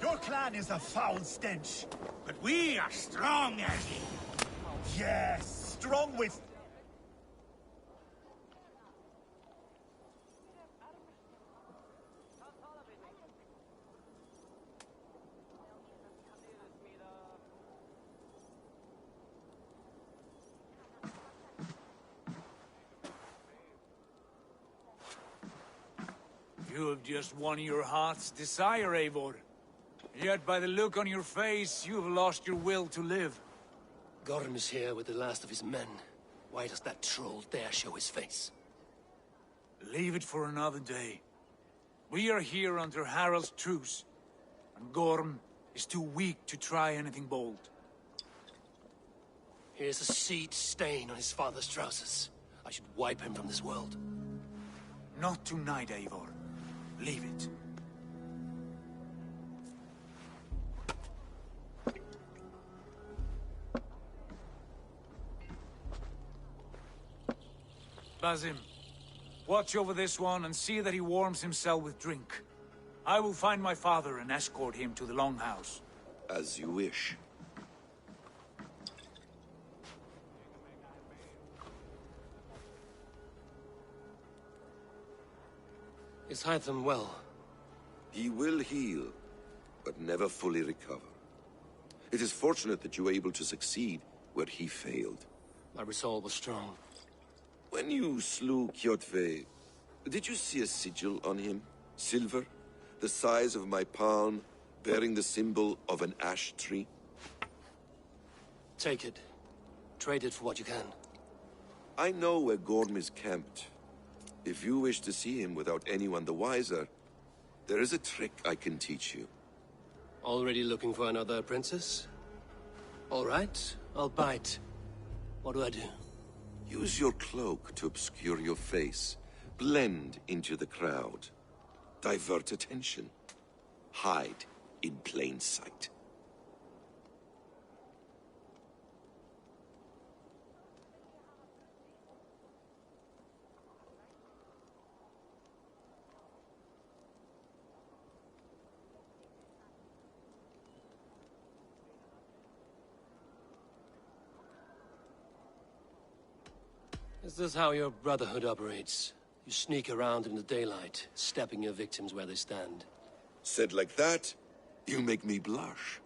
Your clan is a foul stench. But we are strong, Ergi. Yes, strong with... You have just won your heart's desire, Eivor. Yet by the look on your face, you have lost your will to live. Gorm is here with the last of his men. Why does that troll dare show his face? Leave it for another day. We are here under Harald's truce, and Gorm is too weak to try anything bold. Here's a seed stain on his father's trousers. I should wipe him from this world. Not tonight, Eivor. Leave it. Basim, watch over this one and see that he warms himself with drink. I will find my father and escort him to the Longhouse. As you wish. Is Hytham well? He will heal, but never fully recover. It is fortunate that you were able to succeed where he failed. My resolve was strong. When you slew Kjotve, did you see a sigil on him? Silver, the size of my palm, bearing the symbol of an ash tree? Take it. Trade it for what you can. I know where Gorm is camped. If you wish to see him without anyone the wiser, there is a trick I can teach you. Already looking for another princess? All right, I'll bite. What do I do? Use your cloak to obscure your face. Blend into the crowd. Divert attention. Hide in plain sight. Is this how your Brotherhood operates? You sneak around in the daylight, stepping your victims where they stand. Said like that, you make me blush.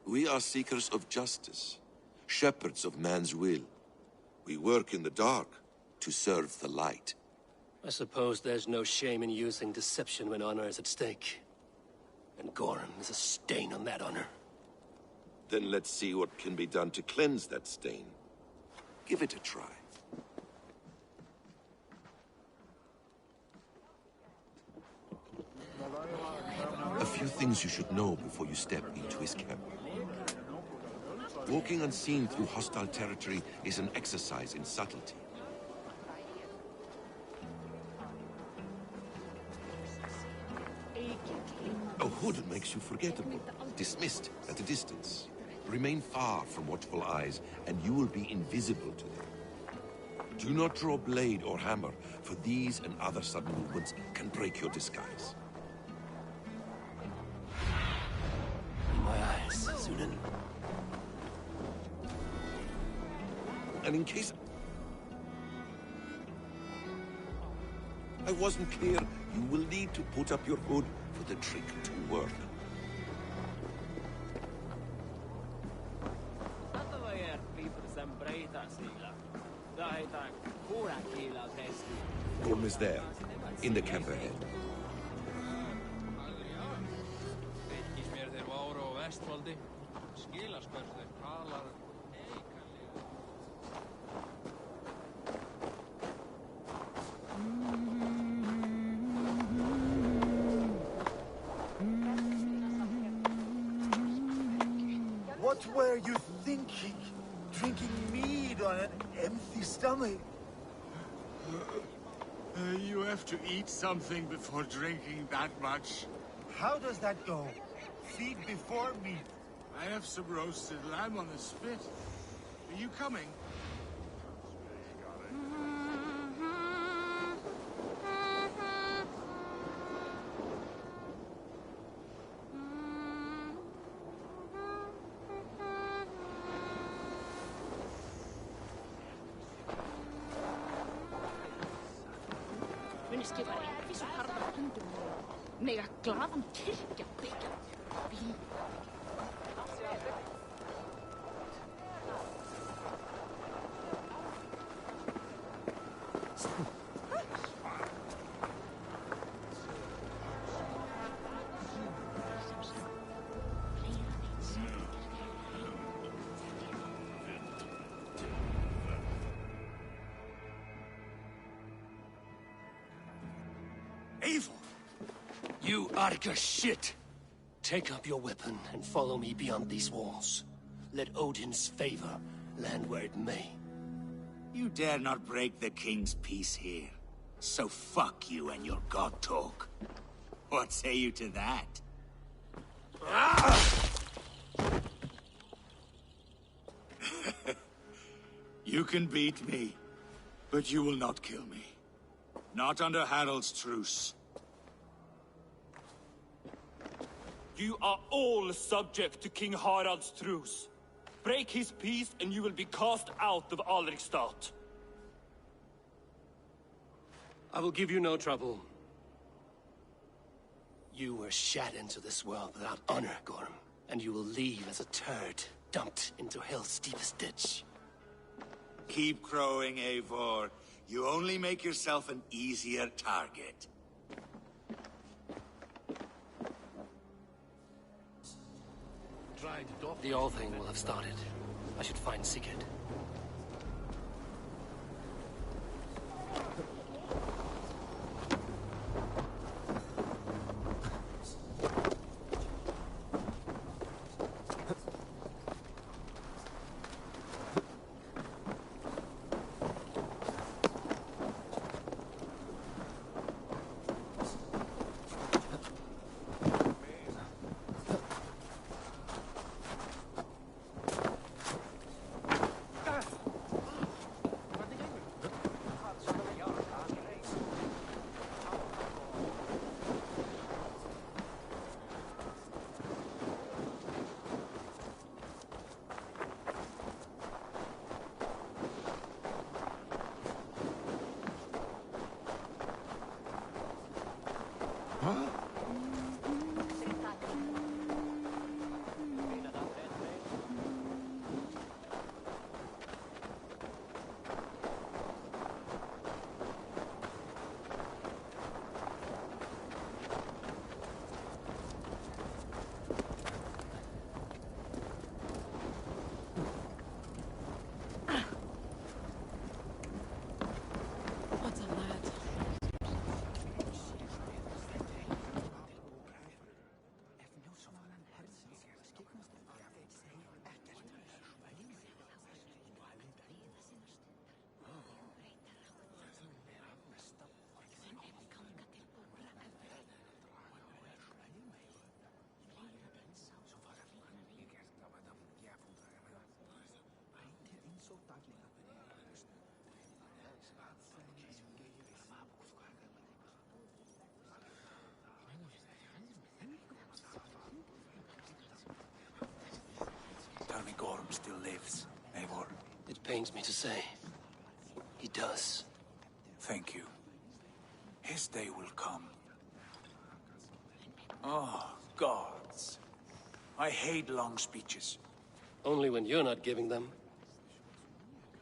We are seekers of justice, shepherds of man's will. We work in the dark to serve the light. I suppose there's no shame in using deception when honor is at stake. And Gorm is a stain on that honor. Then let's see what can be done to cleanse that stain. Give it a try. A few things you should know before you step into his camp. Walking unseen through hostile territory is an exercise in subtlety. A hood makes you forgettable, dismissed at a distance. Remain far from watchful eyes, and you will be invisible to them. Do not draw blade or hammer, for these and other sudden movements can break your disguise. In my eyes, Sunan. And in case I wasn't clear, you will need to put up your hood for the trick to work. Gorm is there, in the camp ahead. What were you thinking? Drinking mead on an empty stomach? You have to eat something before drinking that much. How does that go? Feed before meat. I have some roasted lamb on the spit. Are you coming? skipa Eivís og harða hundum og mega glaðan kirkja byggja vín. You Arga shit! Take up your weapon and follow me beyond these walls. Let Odin's favor land where it may. You dare not break the king's peace here. So fuck you and your god talk. What say you to that? You can beat me, but you will not kill me. Not under Harald's truce. You are all subject to King Harald's truce. Break his peace and you will be cast out of Alrikstad. I will give you no trouble. You were shat into this world without honor, Gorm, and you will leave as a turd dumped into hell's deepest ditch. Keep crowing, Eivor. You only make yourself an easier target. The All-Thing will have started. I should find Sigurd. Tell me Gorm still lives, Eivor. It pains me to say. He does. Thank you. His day will come. Oh, gods. I hate long speeches. Only when you're not giving them.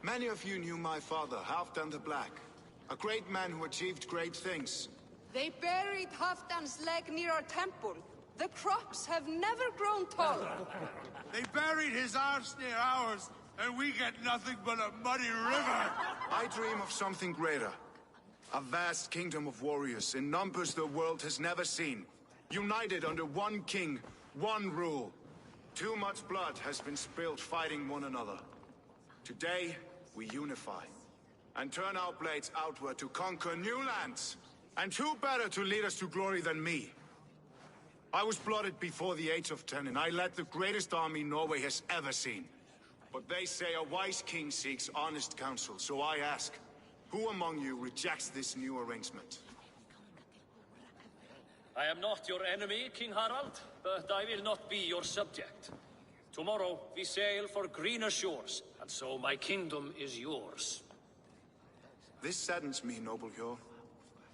Many of you knew my father, Halfdan the Black. A great man who achieved great things. They buried Halfdan's leg near our temple. The crops have never grown taller. They buried his arse near ours, and we get nothing but a muddy river. I dream of something greater. A vast kingdom of warriors in numbers the world has never seen. United under one king, one rule. Too much blood has been spilled fighting one another. Today, we unify. And turn our blades outward to conquer new lands. And who better to lead us to glory than me? I was blooded before the age of 10, and I led the greatest army Norway has ever seen. But they say a wise king seeks honest counsel, so I ask, who among you rejects this new arrangement? I am not your enemy, King Harald, but I will not be your subject. Tomorrow we sail for greener shores, and so my kingdom is yours. This saddens me, noble Hjor.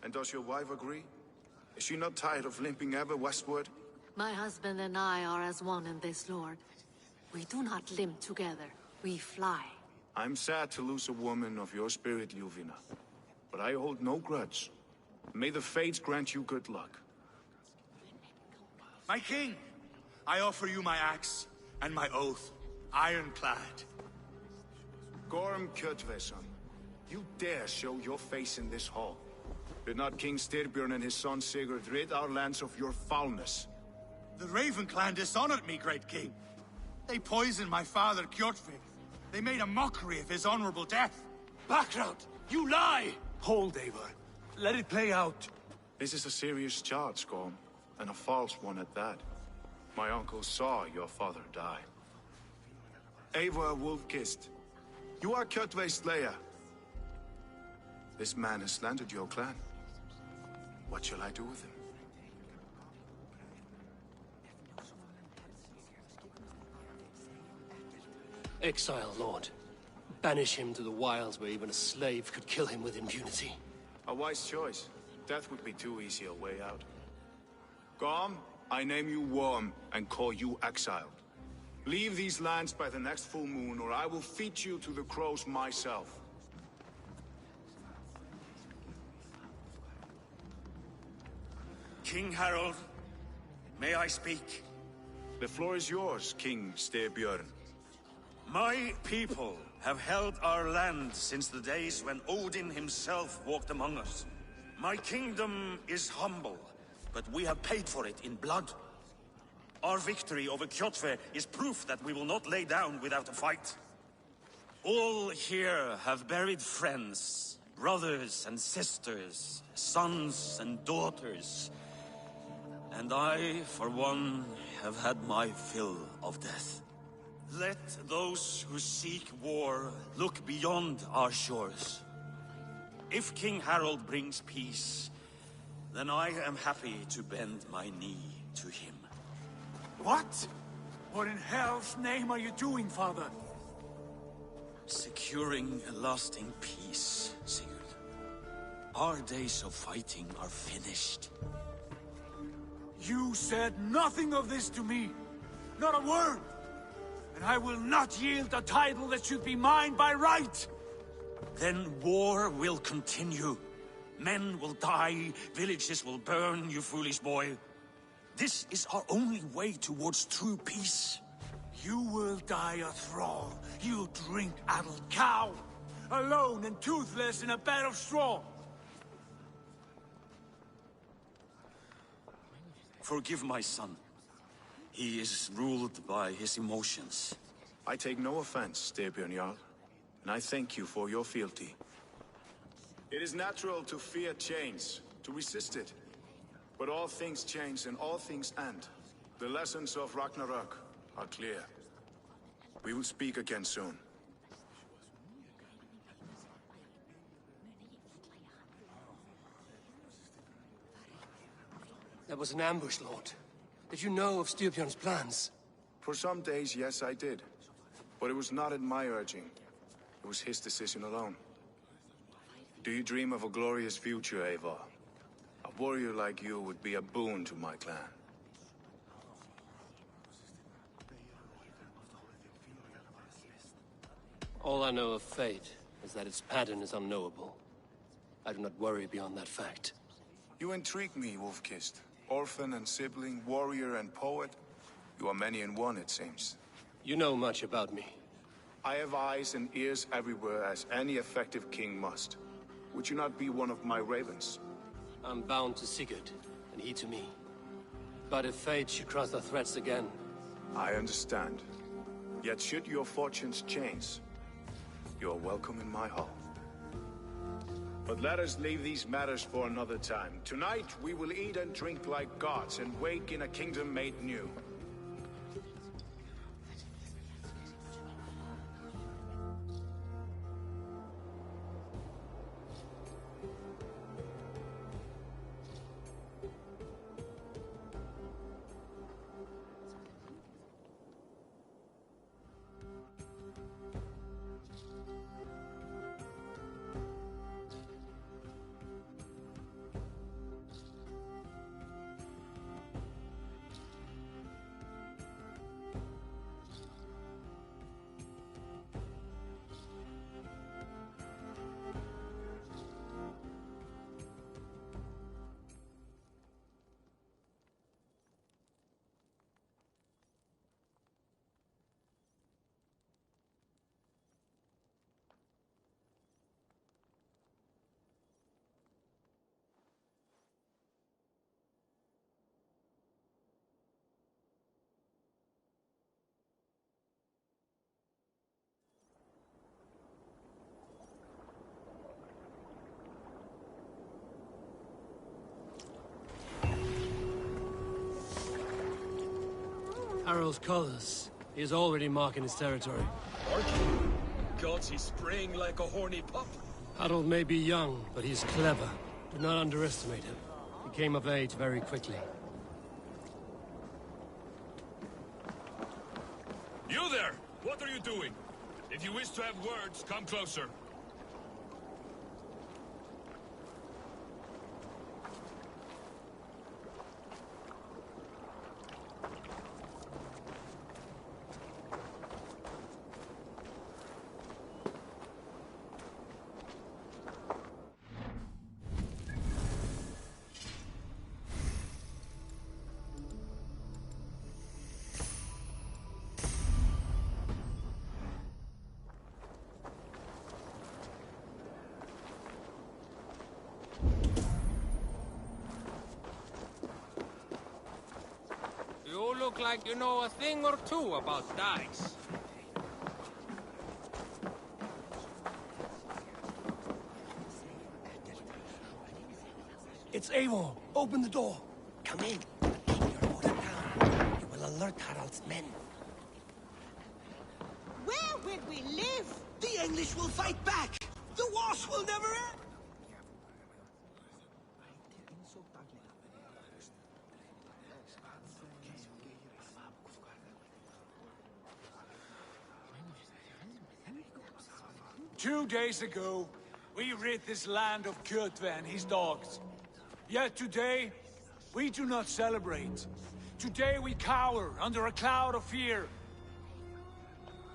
And does your wife agree? Is she not tired of limping ever westward? My husband and I are as one in this, Lord. We do not limp together. We fly. I'm sad to lose a woman of your spirit, Yuvina. But I hold no grudge. May the fates grant you good luck. My king, I offer you my axe and my oath, ironclad. Gorm Kjötveson, you dare show your face in this hall. Did not King Styrbjörn and his son Sigurd rid our lands of your foulness? The Raven clan dishonored me, great king. They poisoned my father, Kjotve. They made a mockery of his honorable death. Background! You lie! Hold, Eivor. Let it play out. This is a serious charge, Gorm, and a false one at that. My uncle saw your father die. Eivor Wolf-Kissed, you are Kjotve's slayer. This man has slandered your clan. What shall I do with him? Exile, Lord. Banish him to the wilds where even a slave could kill him with impunity. A wise choice. Death would be too easy a way out. Gorm, I name you Worm and call you exiled. Leave these lands by the next full moon, or I will feed you to the crows myself. King Harold, may I speak? The floor is yours, King Styrbjörn. My people have held our land since the days when Odin himself walked among us. My kingdom is humble, but we have paid for it in blood. Our victory over Kjotve is proof that we will not lay down without a fight. All here have buried friends, brothers and sisters, sons and daughters. And I, for one, have had my fill of death. Let those who seek war look beyond our shores. If King Harold brings peace, then I am happy to bend my knee to him. What? What in hell's name are you doing, father? Securing a lasting peace, Sigurd. Our days of fighting are finished. You said nothing of this to me. Not a word. And I will not yield a title that should be mine by right. Then war will continue. Men will die, villages will burn, you foolish boy. This is our only way towards true peace. You will die a thrall, you drink-addled cow, alone and toothless in a bed of straw. Forgive my son. He is ruled by his emotions. I take no offense, Styrbjörn Jarl, and I thank you for your fealty. It is natural to fear change, to resist it. But all things change and all things end. The lessons of Ragnarok are clear. We will speak again soon. That was an ambush, Lord. Did you know of Styrbjörn's plans? For some days, yes, I did. But it was not at my urging. It was his decision alone. Do you dream of a glorious future, Eivor? A warrior like you would be a boon to my clan. All I know of fate is that its pattern is unknowable. I do not worry beyond that fact. You intrigue me, Wolf-Kissed. Orphan and sibling, warrior and poet. You are many in one, it seems. You know much about me. I have eyes and ears everywhere, as any effective king must. Would you not be one of my ravens? I'm bound to Sigurd, and he to me. But if fate should cross the threads again... I understand. Yet should your fortunes change, you're welcome in my hall. But let us leave these matters for another time. Tonight, we will eat and drink like gods and wake in a kingdom made new. Harald's colors. He is already marking his territory. Marking? Gods, he's spraying like a horny pup. Harold may be young, but he's clever. Do not underestimate him. He came of age very quickly. You there! What are you doing? If you wish to have words, come closer. You look like you know a thing or two about dice. It's Eivor! Open the door! Come in. Keep your order down. You will alert Harald's men. Where will we live? The English will fight back! The wars will never end! Two days ago, we rid this land of Kjotve and his dogs. Yet today, we do not celebrate. Today we cower under a cloud of fear.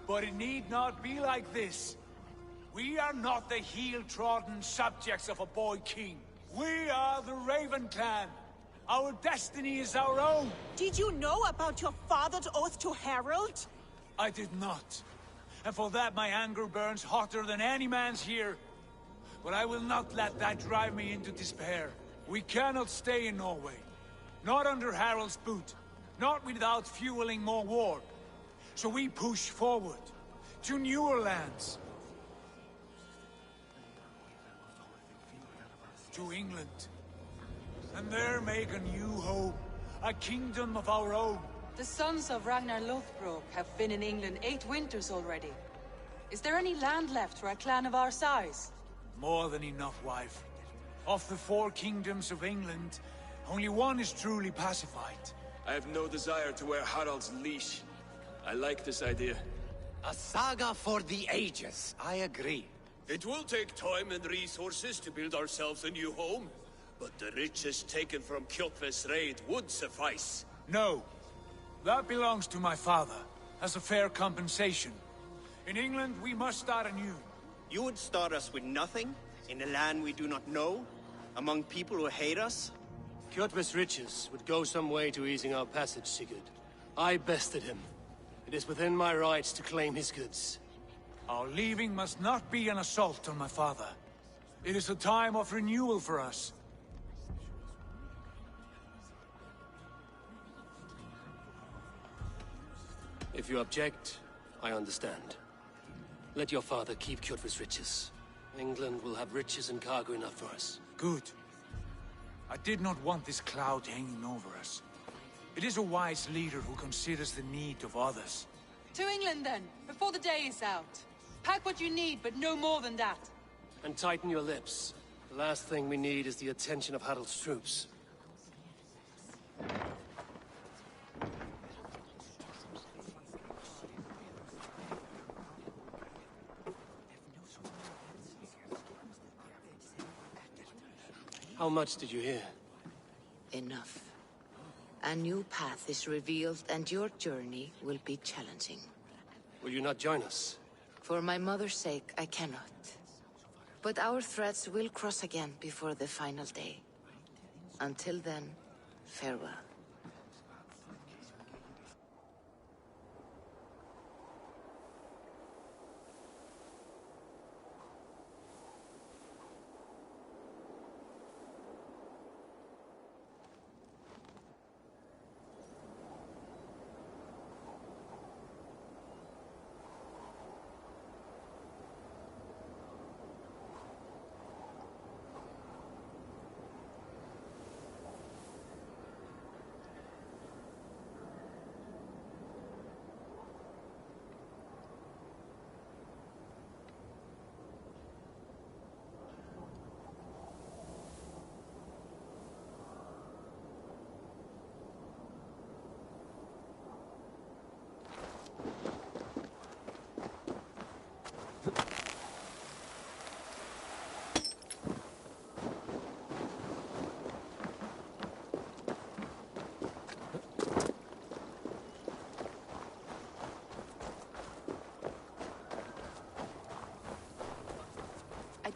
But it need not be like this. We are not the heel-trodden subjects of a boy king. We are the Raven clan. Our destiny is our own. Did you know about your father's oath to Harald? I did not. And for that my anger burns hotter than any man's here. But I will not let that drive me into despair. We cannot stay in Norway. Not under Harald's boot. Not without fueling more war. So we push forward. To newer lands. To England. And there make a new home. A kingdom of our own. The sons of Ragnar Lothbrok have been in England 8 winters already. Is there any land left for a clan of our size? More than enough, wife. Of the 4 kingdoms of England, only one is truly pacified. I have no desire to wear Harald's leash. I like this idea. A saga for the ages. I agree. It will take time and resources to build ourselves a new home, but the riches taken from Kjotve's raid would suffice. No. That belongs to my father, as a fair compensation. In England, we must start anew. You would start us with nothing? In a land we do not know? Among people who hate us? Kjotve's riches would go some way to easing our passage, Sigurd. I bested him. It is within my rights to claim his goods. Our leaving must not be an assault on my father. It is a time of renewal for us. If you object, I understand. Let your father keep Kjotve's riches. England will have riches and cargo enough for us. Good. I did not want this cloud hanging over us. It is a wise leader who considers the need of others. To England then, before the day is out. Pack what you need, but no more than that. And tighten your lips. The last thing we need is the attention of Harald's troops. How much did you hear? Enough. A new path is revealed, and your journey will be challenging. Will you not join us? For my mother's sake, I cannot. But our threads will cross again before the final day. Until then, farewell.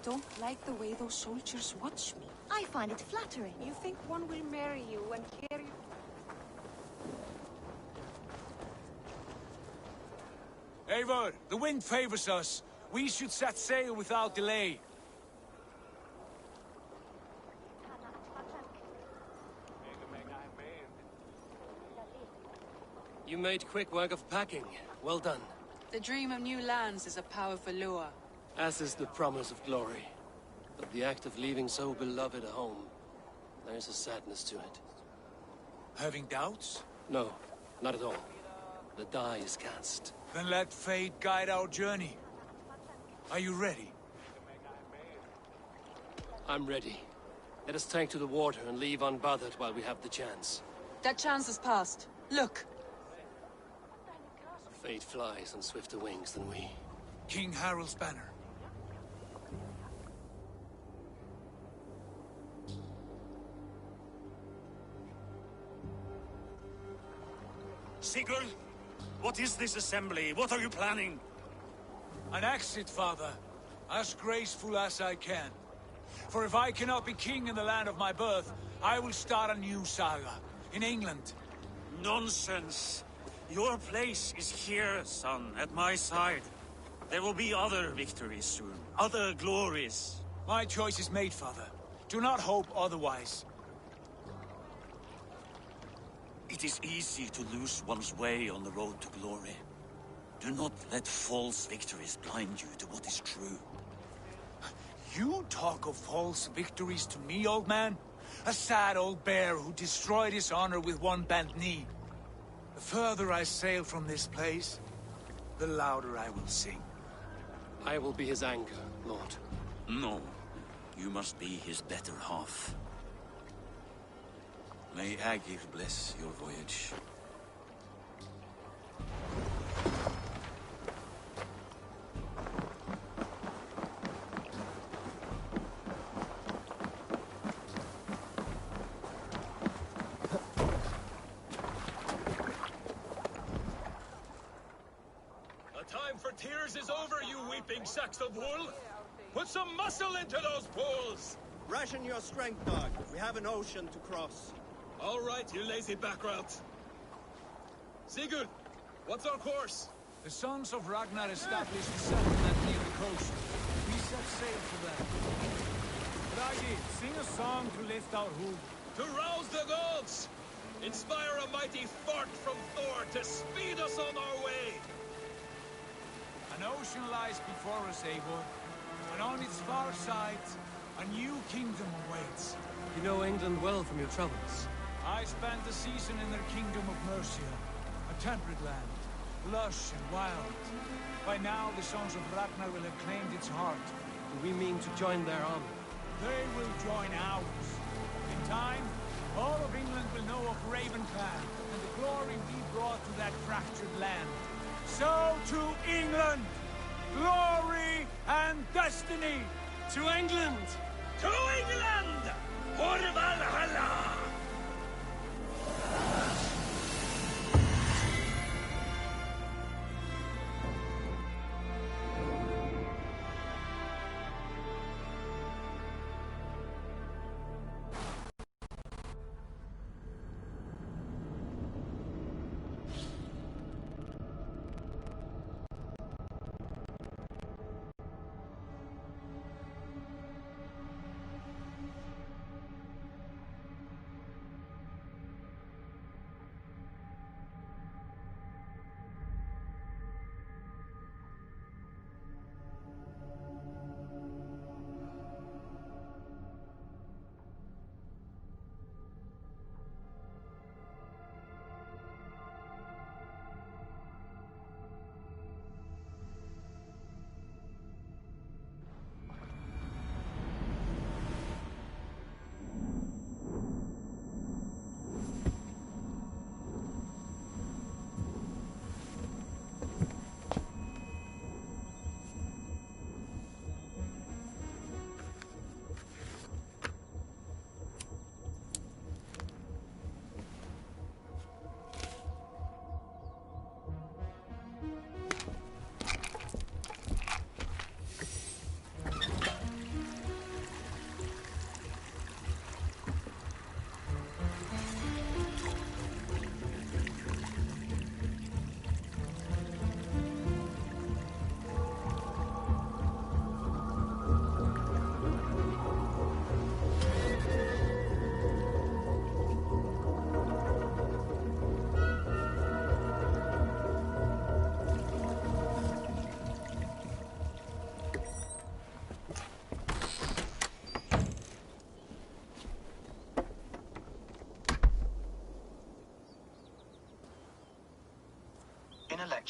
don't like the way those soldiers watch me. I find it flattering. You think one will marry you and carry you? Eivor, the wind favors us. We should set sail without delay. You made quick work of packing. Well done. The dream of new lands is a powerful lure. As is the promise of glory. But the act of leaving so beloved a home, there's a sadness to it. Having doubts? No, not at all. The die is cast. Then let fate guide our journey. Are you ready? I'm ready. Let us take to the water and leave unbothered while we have the chance. That chance has passed. Look! Fate flies on swifter wings than we. King Harald's banner. Sigurd, what is this assembly? What are you planning? An exit, father. As graceful as I can. For if I cannot be king in the land of my birth, I will start a new saga. In England. Nonsense. Your place is here, son, at my side. There will be other victories soon. Other glories. My choice is made, father. Do not hope otherwise. It is easy to lose one's way on the road to glory. Do not let false victories blind you to what is true. You talk of false victories to me, old man? A sad old bear who destroyed his honor with one bent knee. The further I sail from this place, the louder I will sing. I will be his anchor, Lord. No. You must be his better half. May Agir bless your voyage. The time for tears is over, you weeping sacks of wool! Put some muscle into those bulls! Ration your strength, dog. We have an ocean to cross. All right, you lazy backrout. Sigurd, what's our course? The sons of Ragnar established a settlement near the coast. We set sail for them. Ragi, sing a song to lift our hoof. To rouse the gods! Inspire a mighty fart from Thor to speed us on our way! An ocean lies before us, Eivor, and on its far side, a new kingdom awaits. You know England well from your travels. I spent a season in their kingdom of Mercia, a temperate land, lush and wild. By now, the sons of Ragnar will have claimed its heart. Do we mean to join their army? They will join ours. In time, all of England will know of Ravenclan, and the glory we brought to that fractured land. So to England! Glory and destiny! To England! To England! For Valhalla!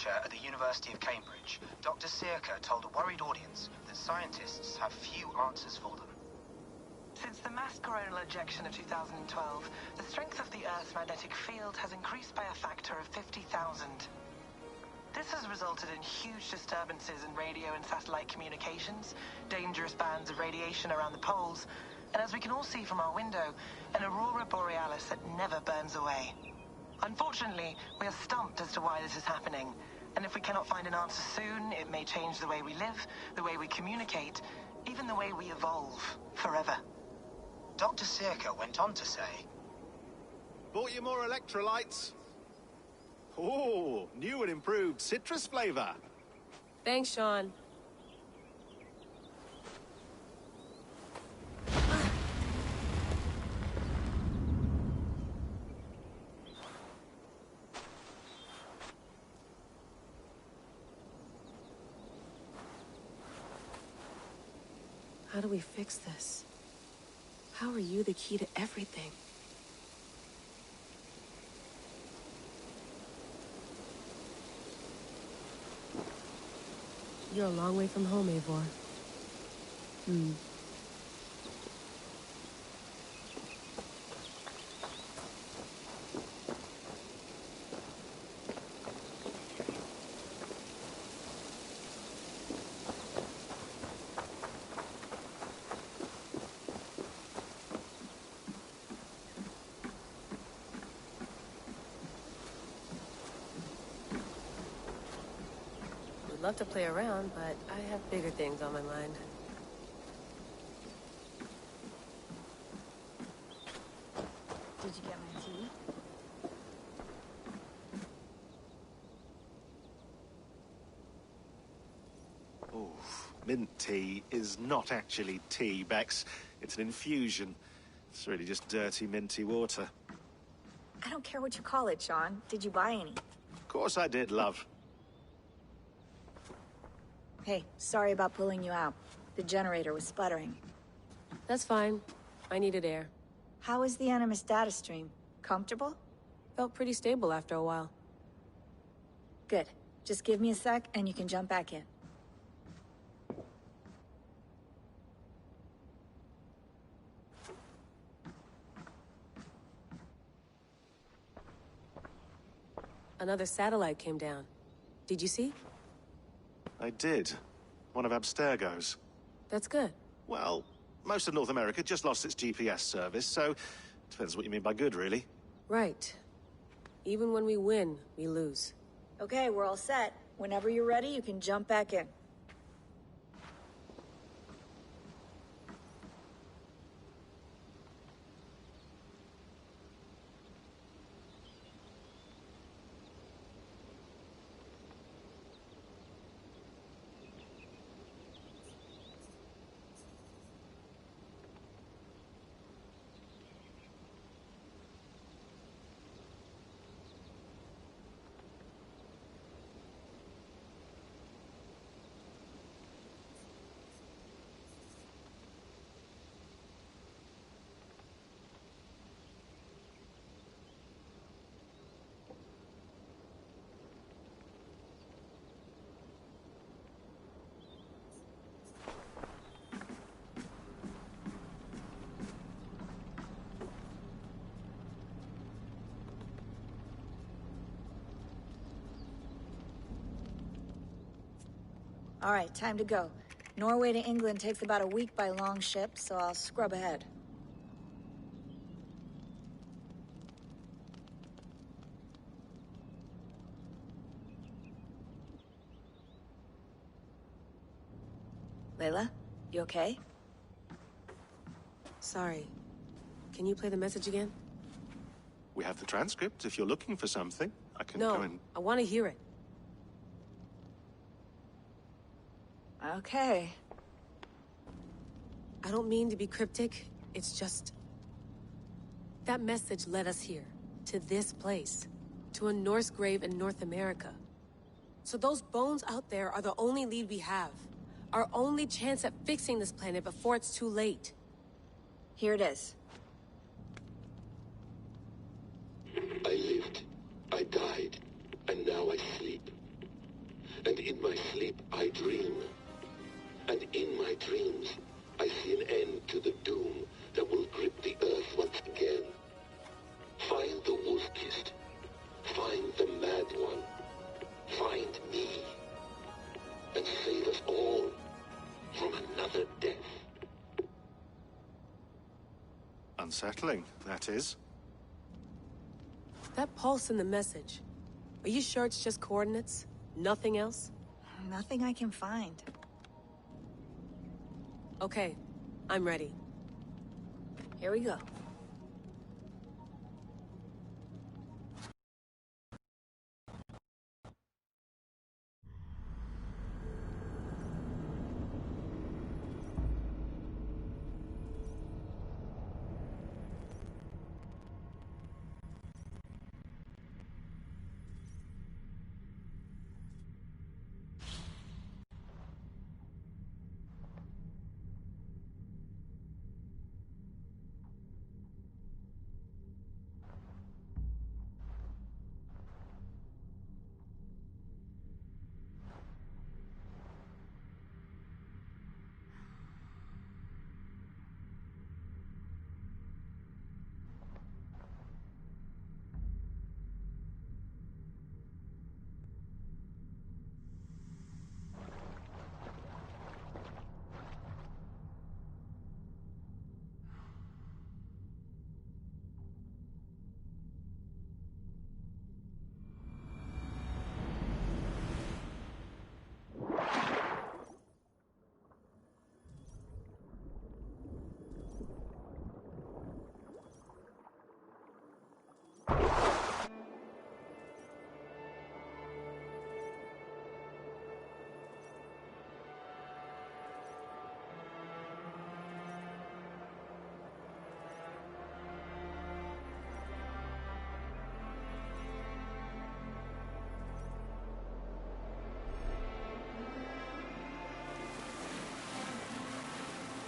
lecture at the University of Cambridge, Dr. Circa told a worried audience that scientists have few answers for them. Since the mass coronal ejection of 2012, the strength of the Earth's magnetic field has increased by a factor of 50,000. This has resulted in huge disturbances in radio and satellite communications, dangerous bands of radiation around the poles, and as we can all see from our window, an aurora borealis that never burns away. Unfortunately, we are stumped as to why this is happening, and if we cannot find an answer soon, it may change the way we live, the way we communicate, even the way we evolve, forever. Dr. Circa went on to say, Bought you more electrolytes? Oh, new and improved citrus flavor. Thanks, Sean. How do we fix this? How are you the key to everything? You're a long way from home, Eivor. I'd love to play around, but I have bigger things on my mind. Did you get my tea? Oh, mint tea is not actually tea, Bex. It's an infusion. It's really just dirty, minty water. I don't care what you call it, Sean. Did you buy any? Of course I did, love. Hey, sorry about pulling you out. The generator was sputtering. That's fine. I needed air. How is the Animus data stream? Comfortable? Felt pretty stable after a while. Good. Just give me a sec and you can jump back in. Another satellite came down. Did you see? I did. One of Abstergo's. That's good. Well, most of North America just lost its GPS service, so depends what you mean by good, really. Right. Even when we win, we lose. Okay, we're all set. Whenever you're ready, you can jump back in. All right, time to go. Norway to England takes about a week by long ship, so I'll scrub ahead. Layla, you okay? Sorry. Can you play the message again? We have the transcript. If you're looking for something, I can go and... No, I want to hear it. Okay. I don't mean to be cryptic. It's just... that message led us here. To this place. To a Norse grave in North America. So those bones out there are the only lead we have. Our only chance at fixing this planet before it's too late. Here it is. I lived, I died, and now I sleep. Unsettling, that is. That pulse in the message. Are you sure it's just coordinates? Nothing else? Nothing I can find. Okay, I'm ready. Here we go.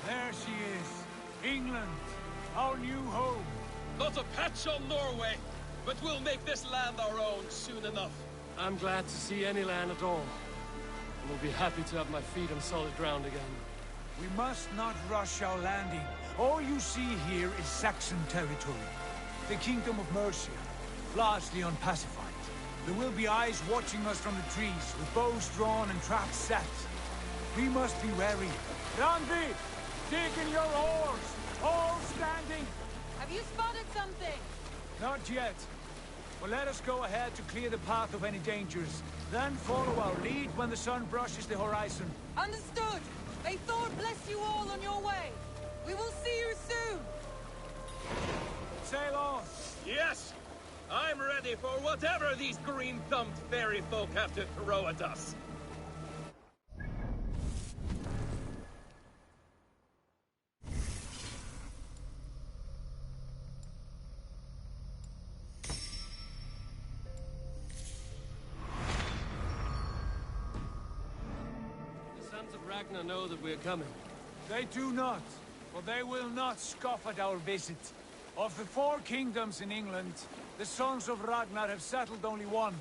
There she is. England, our new home. Not a patch on Norway, but we'll make this land our own soon enough. I'm glad to see any land at all. And will be happy to have my feet on solid ground again. We must not rush our landing. All you see here is Saxon territory. The Kingdom of Mercia, largely unpacified. There will be eyes watching us from the trees, with bows drawn and traps set. We must be wary. Randvi, dig in your oars! All standing! Have you spotted something? Not yet. But let us go ahead to clear the path of any dangers. Then follow our lead when the sun brushes the horizon. Understood! May Thor bless you all on your way! We will see you soon! Sail on! Yes! I'm ready for whatever these green-thumbed fairy folk have to throw at us. Ragnar know that we're coming? They do not, for they will not scoff at our visit. Of the 4 kingdoms in England, the sons of Ragnar have settled only one.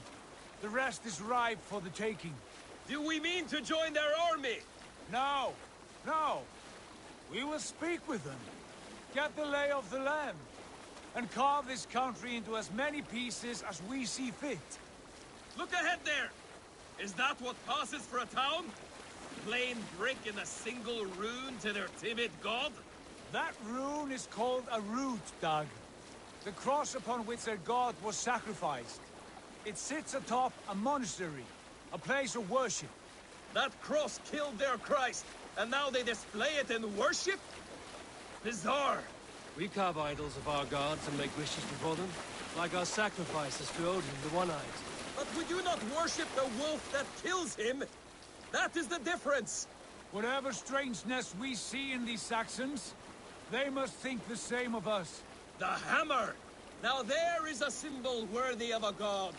The rest is ripe for the taking. Do we mean to join their army? No, no. We will speak with them, get the lay of the land, and carve this country into as many pieces as we see fit. Look ahead there! Is that what passes for a town? Plain brick in a single rune to their timid god? That rune is called a root, Doug. The cross upon which their god was sacrificed. It sits atop a monastery, a place of worship. That cross killed their Christ, and now they display it in worship? Bizarre. We carve idols of our gods and make wishes before them, like our sacrifices to Odin, the One-Eyed. But we do not worship the wolf that kills him. That is the difference! Whatever strangeness we see in these Saxons, they must think the same of us. The hammer! Now there is a symbol worthy of a god.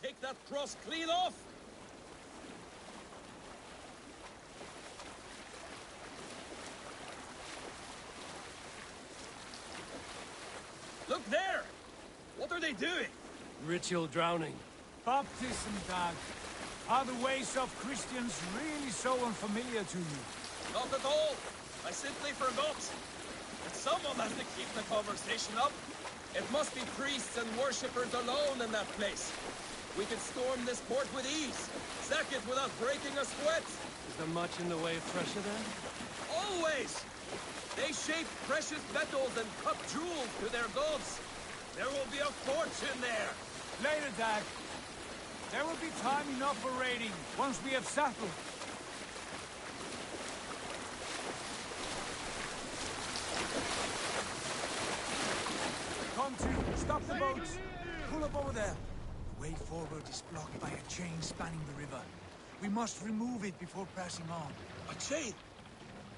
take that cross clean off? Look there! What are they doing? Ritual drowning. Baptism, Dad. Are the ways of Christians really so unfamiliar to you? Not at all. I simply forgot. But someone has to keep the conversation up. It must be priests and worshippers alone in that place. We could storm this port with ease. Sack it without breaking a sweat. Is there much in the way of treasure then? Always! They shape precious metals and cut jewels to their gods. There will be a fortune there. Later, Dad. There will be time enough for raiding, once we have settled. Come to, stop the boats. Pull up over there. The way forward is blocked by a chain spanning the river. We must remove it before passing on. A chain?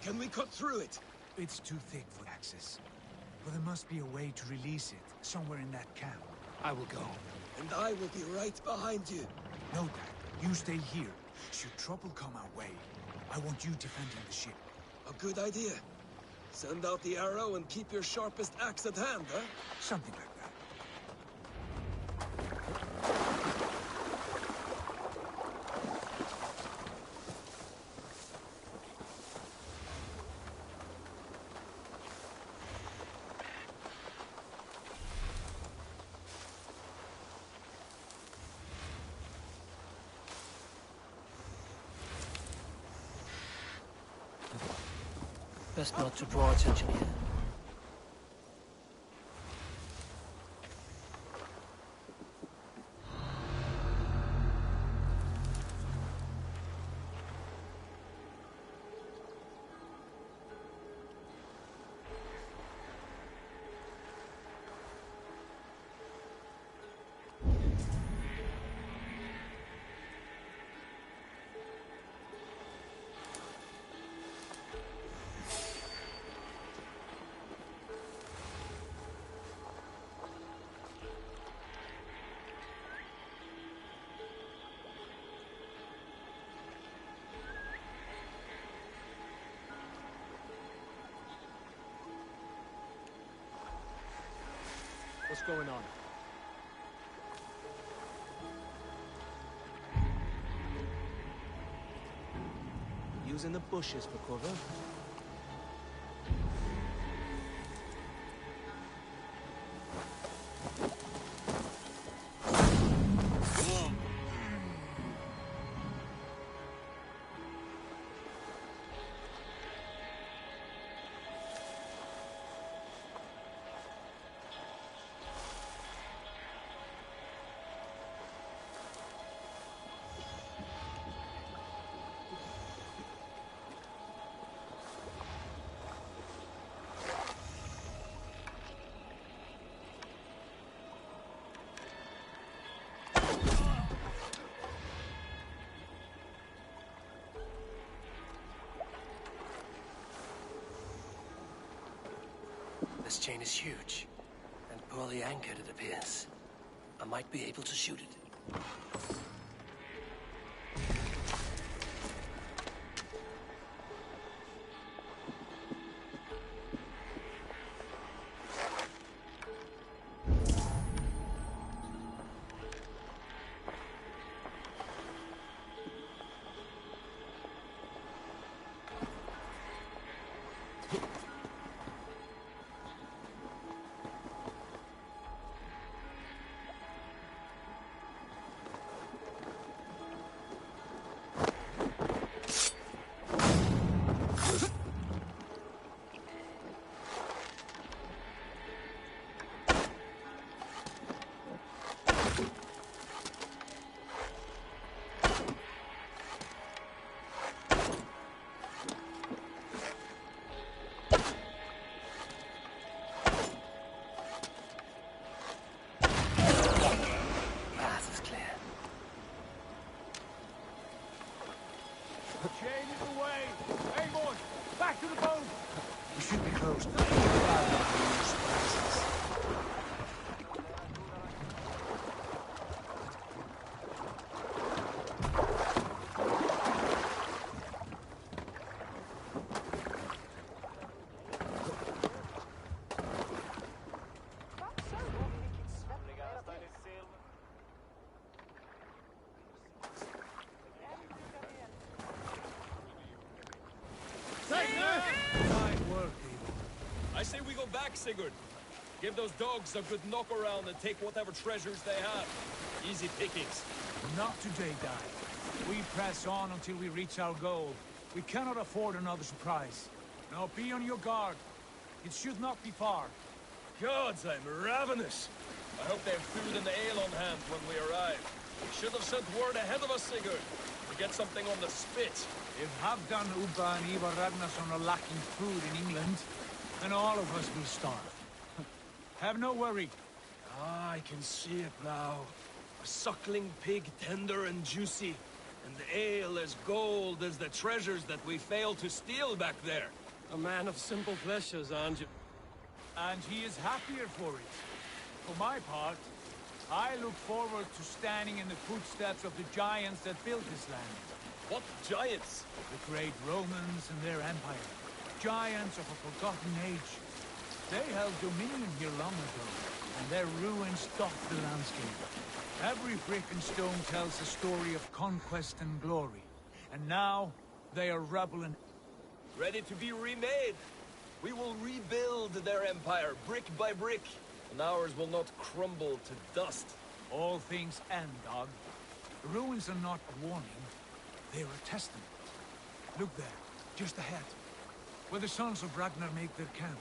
Can we cut through it? It's too thick for access. But there must be a way to release it, somewhere in that camp. I will go. And I will be right behind you. No, Dad. You stay here. Should trouble come our way, I want you defending the ship. A good idea. Send out the arrow and keep your sharpest axe at hand, huh? Something like that. Best not to draw attention here. What's going on? Using the bushes for cover. This chain is huge, and poorly anchored, it appears. I might be able to shoot it. back, Sigurd. Give those dogs a good knock around and take whatever treasures they have. Easy pickings. Not today, Dad. We press on until we reach our goal. We cannot afford another surprise. Now be on your guard. It should not be far. Gods, I'm ravenous. I hope they have food and ale on hand when we arrive. We should have sent word ahead of us, Sigurd, to get something on the spit. If Halfdan, Ubba, and Ivar Ragnarsson are lacking food in England, then all of us will starve. Have no worry. Ah, I can see it now. A suckling pig, tender and juicy. And the ale as gold as the treasures that we failed to steal back there. A man of simple pleasures, aren't you? And he is happier for it. For my part, I look forward to standing in the footsteps of the giants that built this land. What giants? The great Romans and their empire. Giants of a forgotten age. They held dominion here long ago, and their ruins dot the landscape. Every brick and stone tells a story of conquest and glory. And now, they are rubble and... ready to be remade. We will rebuild their empire, brick by brick, and ours will not crumble to dust. All things end, dog. The ruins are not a warning, they're a testament. Look there, just ahead, where the sons of Ragnar make their camp.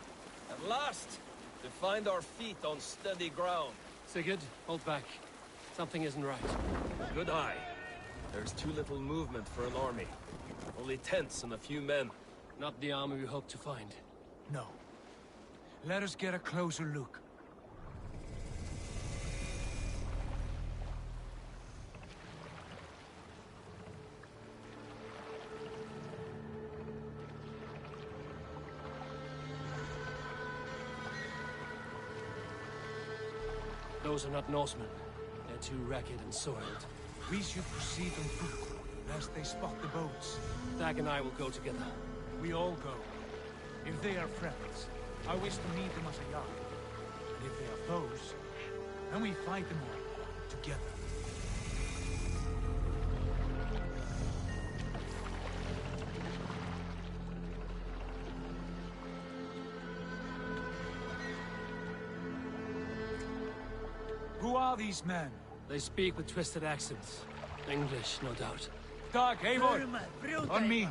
At last, to find our feet on steady ground. Sigurd, hold back. Something isn't right. Good eye. There's too little movement for an army. Only tents and a few men. Not the army we hope to find. No. Let us get a closer look. Those are not Norsemen. They're too ragged and soiled. We should proceed on foot, lest they spot the boats. Dag and I will go together. We all go. If they are friends, I wish to meet them as a yard. And if they are foes, then we fight them all, together. Who are these men? They speak with twisted accents. English, no doubt. Dag, Eivor! On me!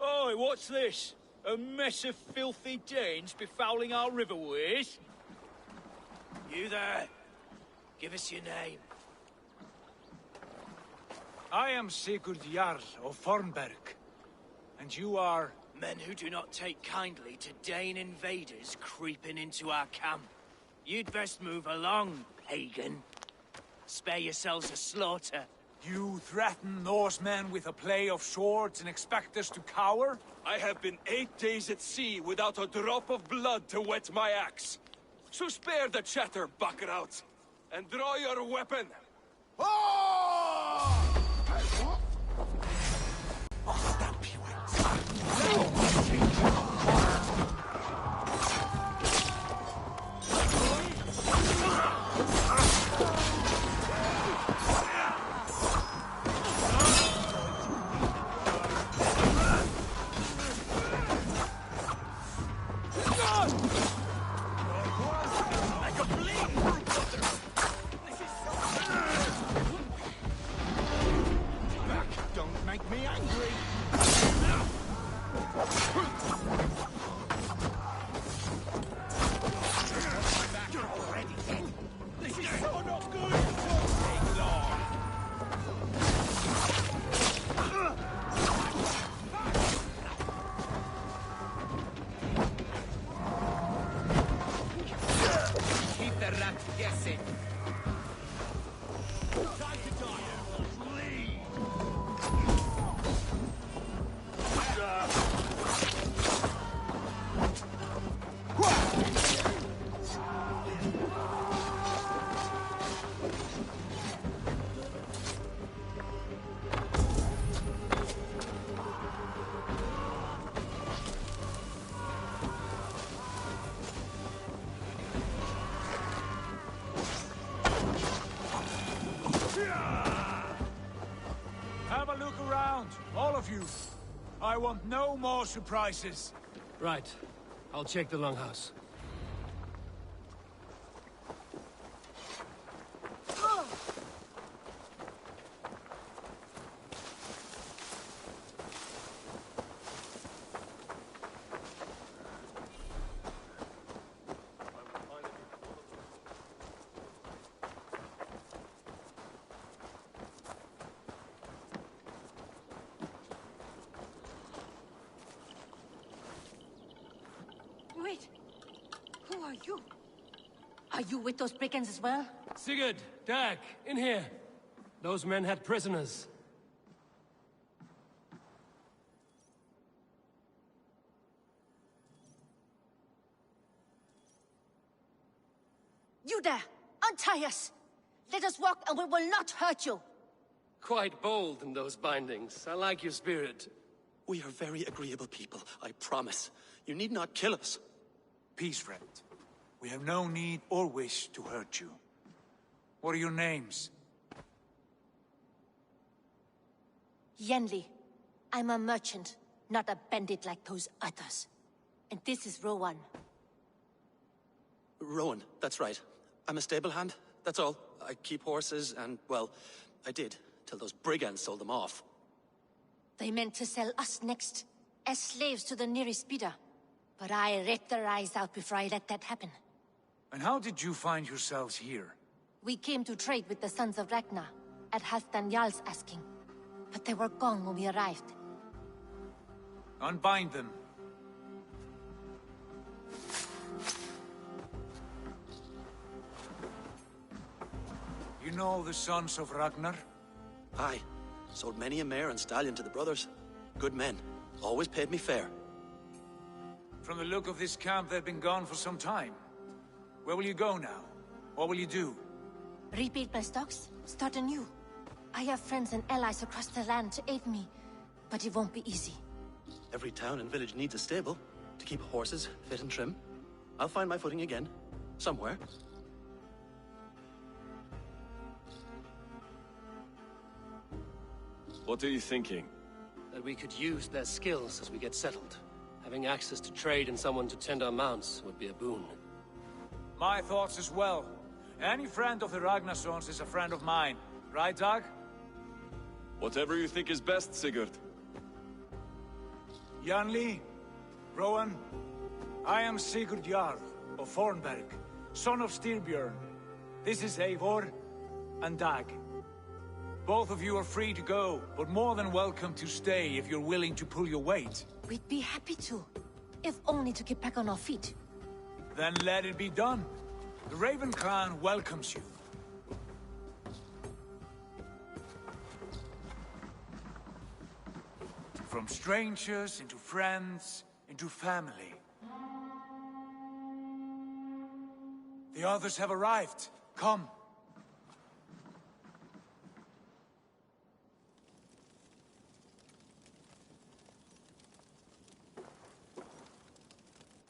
Oi, what's this? A mess of filthy Danes befouling our riverways? You there. Give us your name. I am Sigurd Jarl of Fornberg. And you are... Men who do not take kindly to Dane invaders creeping into our camp. You'd best move along, pagan. Spare yourselves a slaughter. You threaten Norsemen with a play of swords and expect us to cower? I have been 8 days at sea without a drop of blood to wet my axe. So spare the chatter, buckerouts, and draw your weapon. Don't make me angry! You're already dead! This is so not good! Take long! Keep the rat guessing! Time to die! Leave! want no more surprises. Right. I'll check the longhouse. Wait. Who are you? Are you with those brigands as well? Sigurd, Dag, in here. Those men had prisoners. You there! Untie us! Let us walk and we will not hurt you! Quite bold in those bindings. I like your spirit. We are very agreeable people, I promise. You need not kill us. Peace, friend. We have no need or wish to hurt you. What are your names? Yenli. I'm a merchant, not a bandit like those others. And this is Rowan. Rowan, that's right. I'm a stable hand, that's all. I keep horses and, well, I did, till those brigands sold them off. They meant to sell us next, as slaves to the nearest bidder. But I ripped their eyes out before I let that happen. And how did you find yourselves here? We came to trade with the Sons of Ragnar, at Halfdan Jarl's asking. But they were gone when we arrived. Unbind them. You know the Sons of Ragnar? Aye. Sold many a mare and stallion to the brothers. Good men. Always paid me fair. From the look of this camp, they've been gone for some time. Where will you go now? What will you do? Rebuild my stocks, start anew. I have friends and allies across the land to aid me, but it won't be easy. Every town and village needs a stable to keep horses fit and trim. I'll find my footing again. Somewhere. What are you thinking? That we could use their skills as we get settled. Having access to trade and someone to tend our mounts would be a boon. My thoughts as well. Any friend of the Ragnarsons is a friend of mine. Right, Dag? Whatever you think is best, Sigurd. Janli, Rowan, I am Sigurd Jarl of Fornberg, son of Styrbjörn. This is Eivor and Dag. Both of you are free to go, but more than welcome to stay if you're willing to pull your weight. We'd be happy to, if only to get back on our feet. Then let it be done. The Raven clan welcomes you. From strangers, into friends, into family. The others have arrived. Come.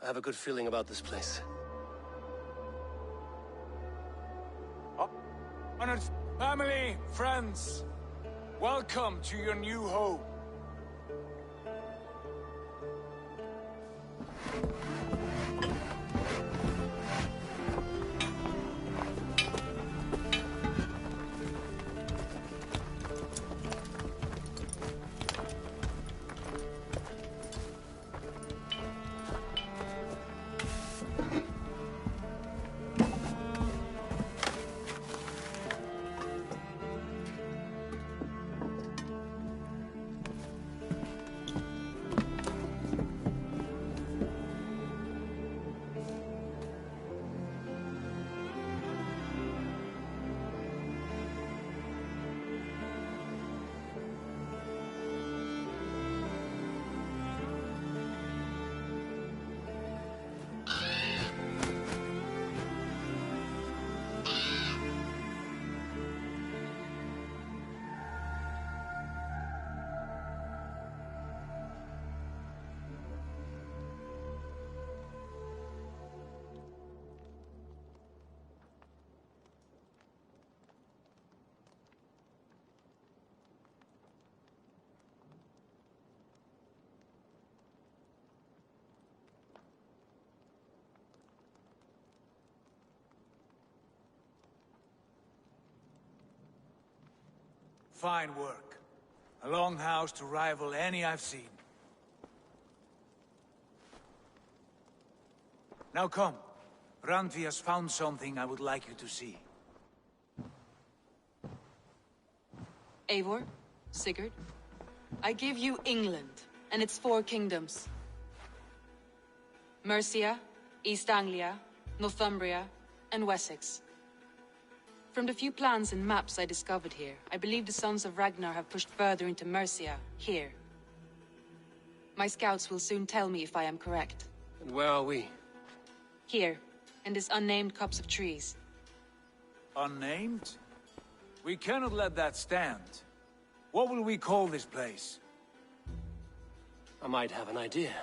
I have a good feeling about this place. Honored family, friends, welcome to your new home. fine work. A longhouse to rival any I've seen. Now come. Randvi has found something I would like you to see. Eivor, Sigurd, I give you England and its 4 kingdoms. Mercia, East Anglia, Northumbria, and Wessex. From the few plans and maps I discovered here, I believe the Sons of Ragnar have pushed further into Mercia, here. My scouts will soon tell me if I am correct. And where are we? Here, in this unnamed copse of trees. Unnamed? We cannot let that stand. What will we call this place? I might have an idea.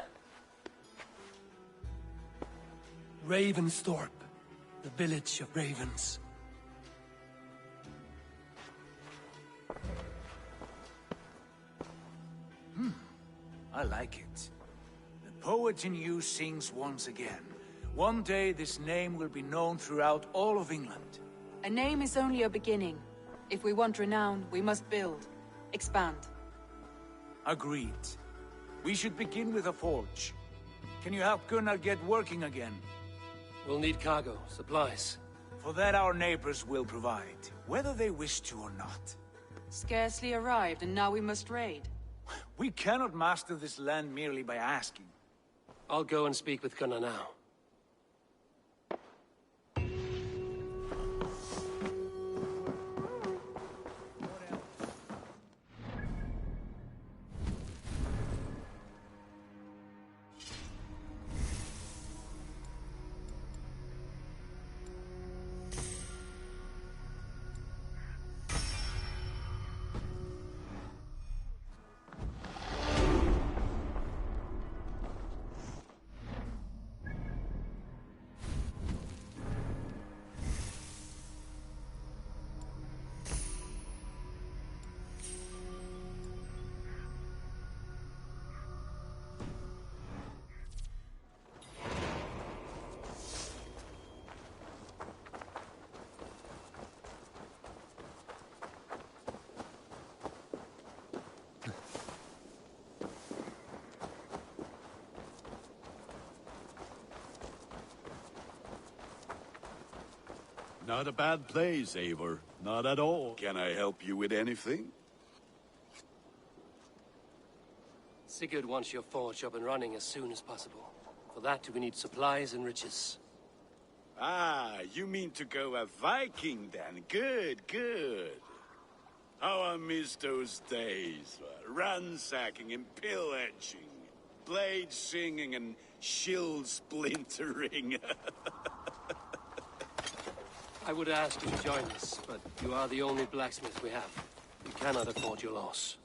Ravensthorpe, the village of ravens. I like it. The poet in you sings once again. One day this name will be known throughout all of England. A name is only a beginning. If we want renown, we must build, expand. Agreed. We should begin with a forge. Can you help Gunnar get working again? We'll need cargo, supplies. For that our neighbors will provide, whether they wish to or not. Scarcely arrived, and now we must raid. We cannot master this land merely by asking. I'll go and speak with Gunnar now. Not a bad place, Eivor. Not at all. Can I help you with anything? Sigurd wants your forge up and running as soon as possible. For that, we need supplies and riches. Ah, you mean to go a Viking then? Good, good. How I miss those days. Ransacking and pillaging. Blade singing and shield splintering. I would ask you to join us, but you are the only blacksmith we have. We cannot afford your loss.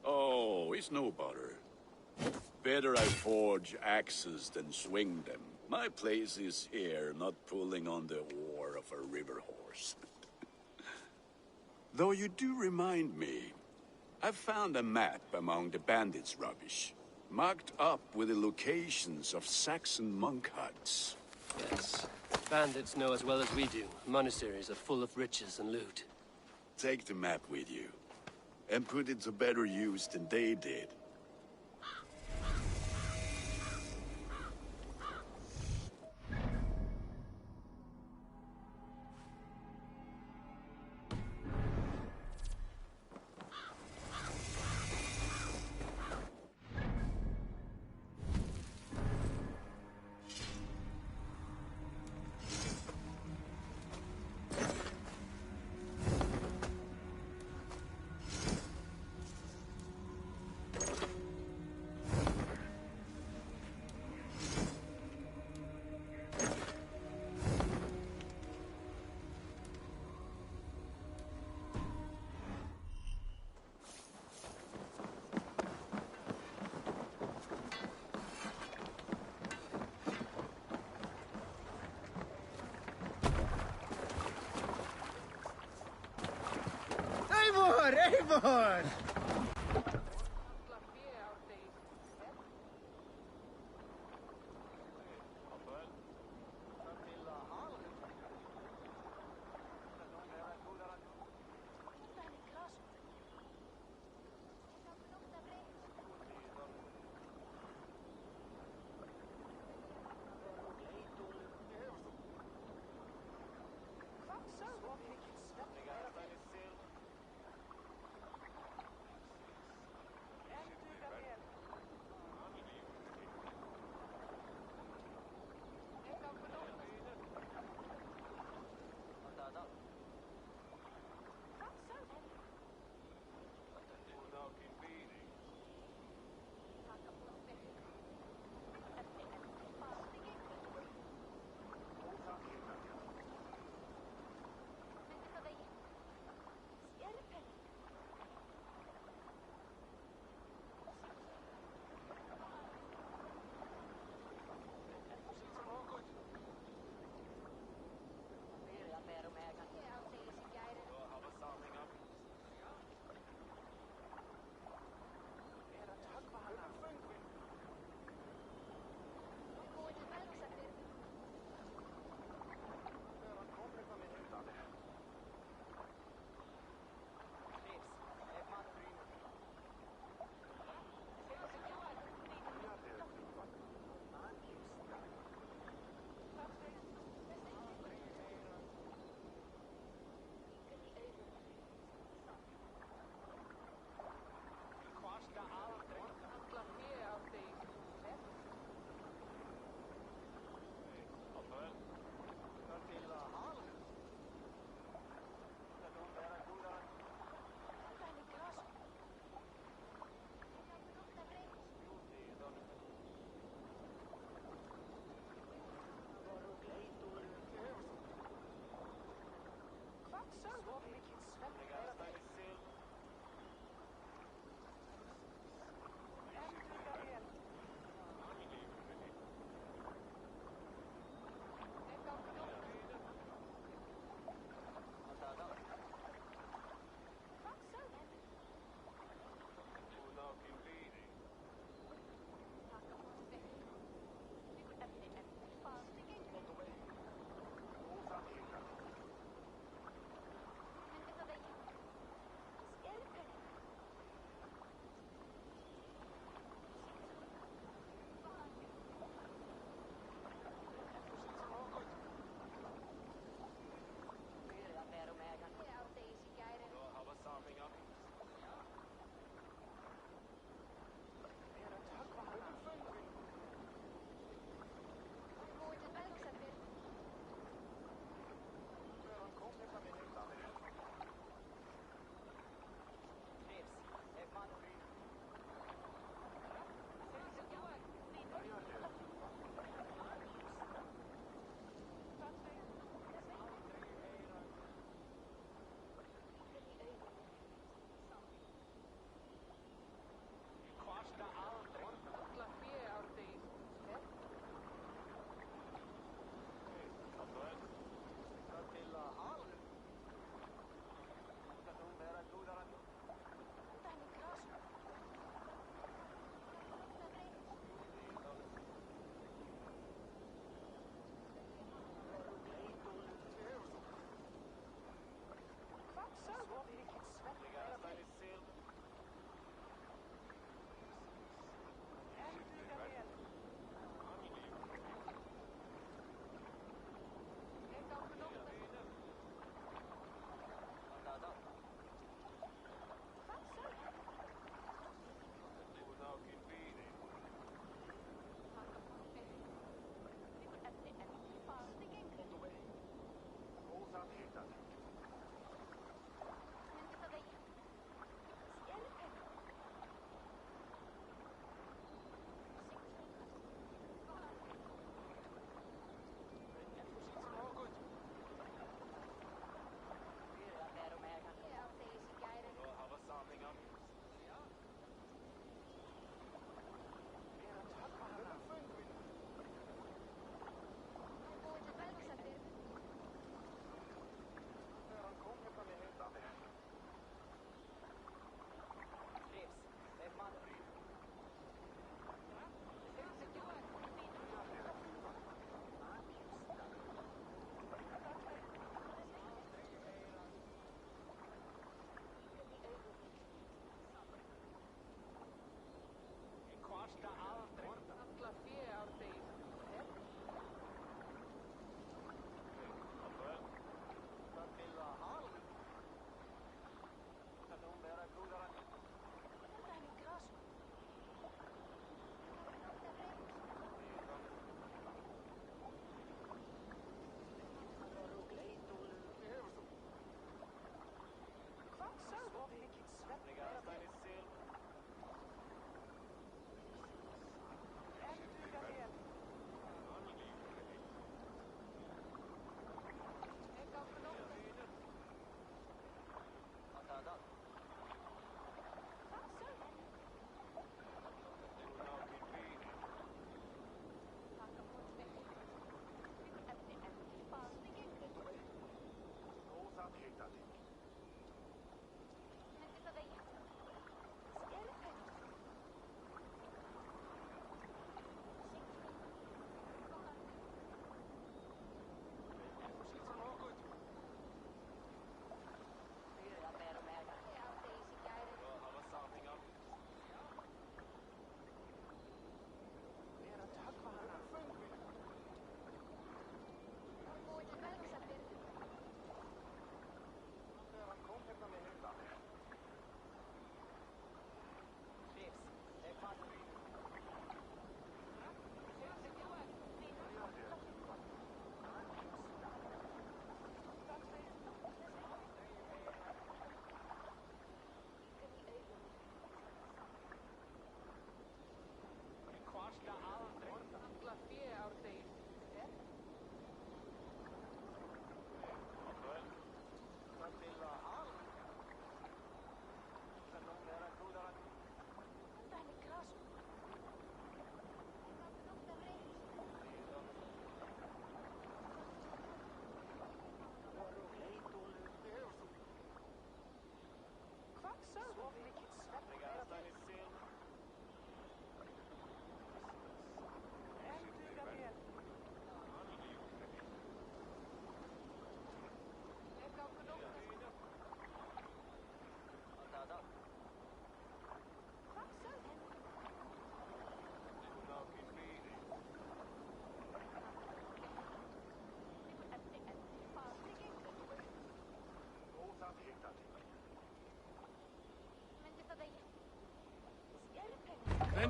Oh, it's no bother. Better I forge axes than swing them. My place is here, not pulling on the oar of a river horse. Though you do remind me, I've found a map among the bandits' rubbish, marked up with the locations of Saxon monk huts. Yes. Bandits know as well as we do. Monasteries are full of riches and loot. Take the map with you, and put it to better use than they did. Eivor!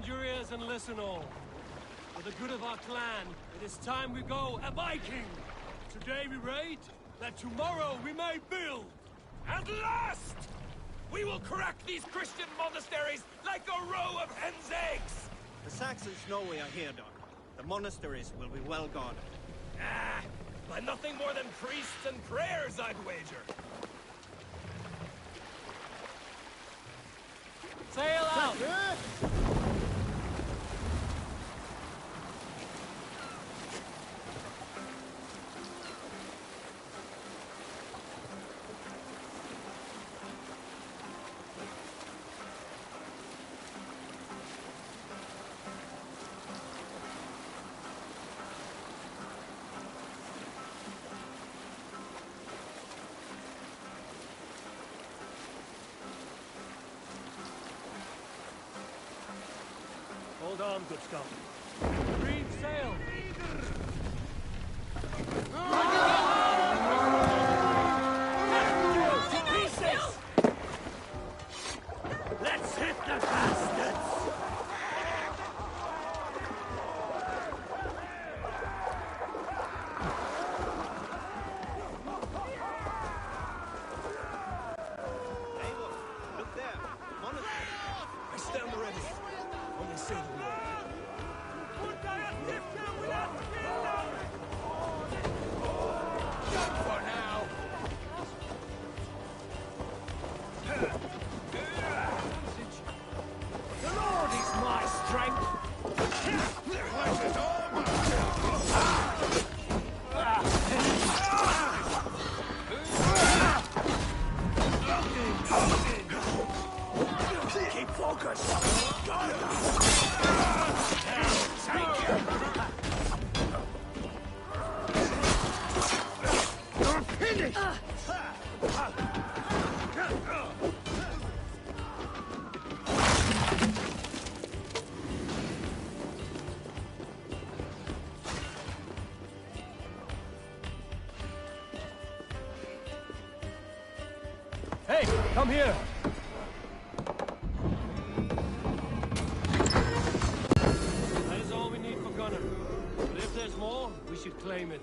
Bend your ears and listen all. For the good of our clan, it is time we go a Viking! Today we raid, that tomorrow we may build! At last! We will crack these Christian monasteries like a row of hen's eggs! The Saxons know we are here, Doc. The monasteries will be well guarded. Ah, by nothing more than priests and prayers, I'd wager. Sail out! Hold on, good Scot. Green sail! To pieces! Let's hit the bastards! Hey, look there. Monastery. I stand ready. When they say the word. Done for now. The Lord is my strength. Keep focused. Finish! Hey, come here! That is all we need for Gunner. But if there's more, we should claim it.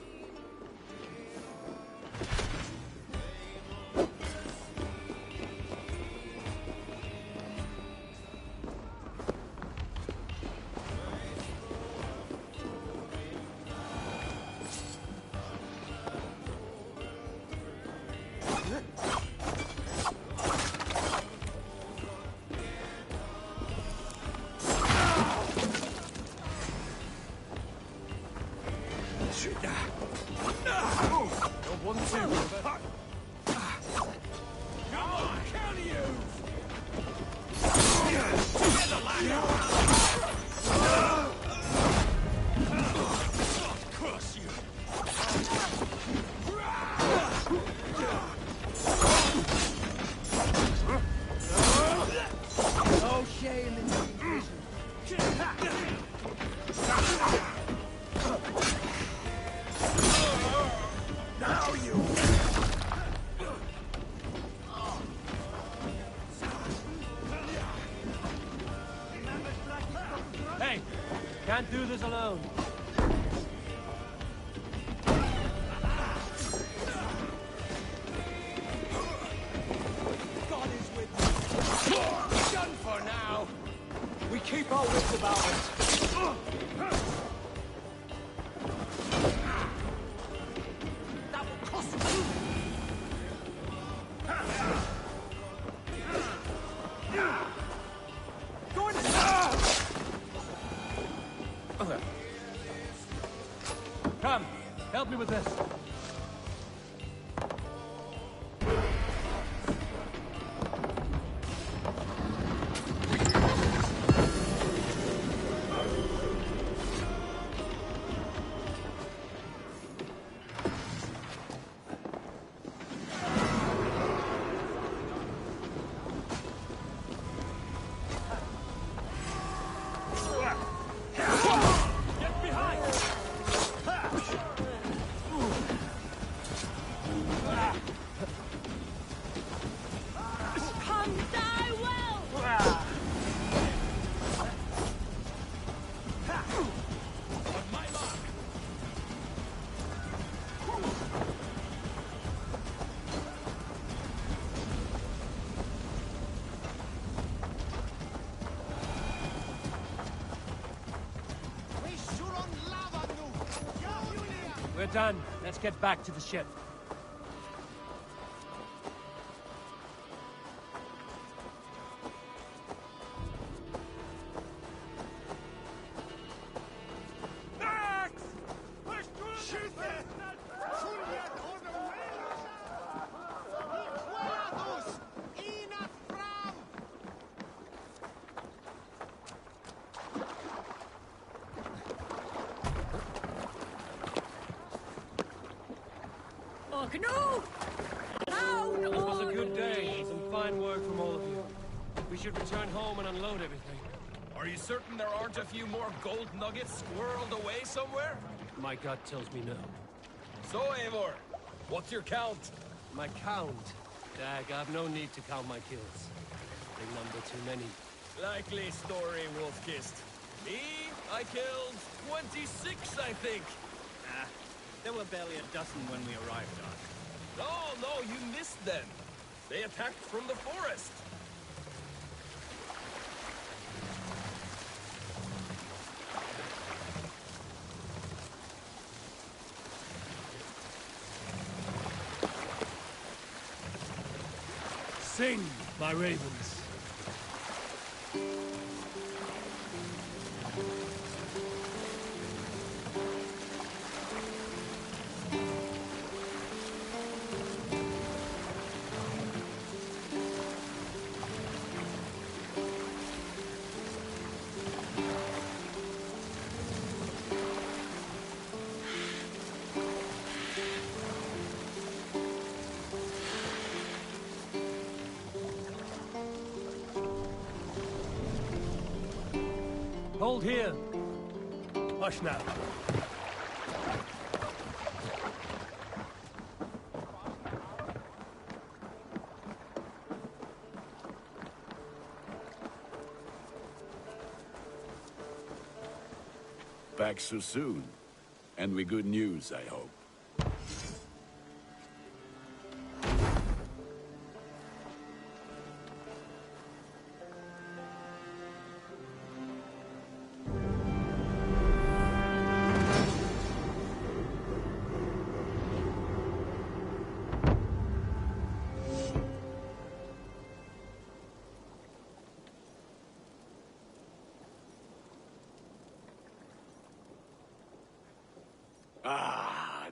Hey, can't do this alone. God is with me. Done for now. We keep our wits about us. That will cost you. Going to... Come, help me with this. Get behind! We're done. Let's get back to the ship. No! It was a good day, and some fine work from all of you. We should return home and unload everything. Are you certain there aren't a few more gold nuggets squirreled away somewhere? My gut tells me no. So, Eivor, what's your count? My count? Dag, I've no need to count my kills. They number too many. Likely story, Wolfkist. Me, I killed 26, I think. There were barely a dozen when we arrived, Doc. No, you missed them. They attacked from the forest. Sing, my ravens. Hold here. Hush now. Back so soon. And with good news, I hope.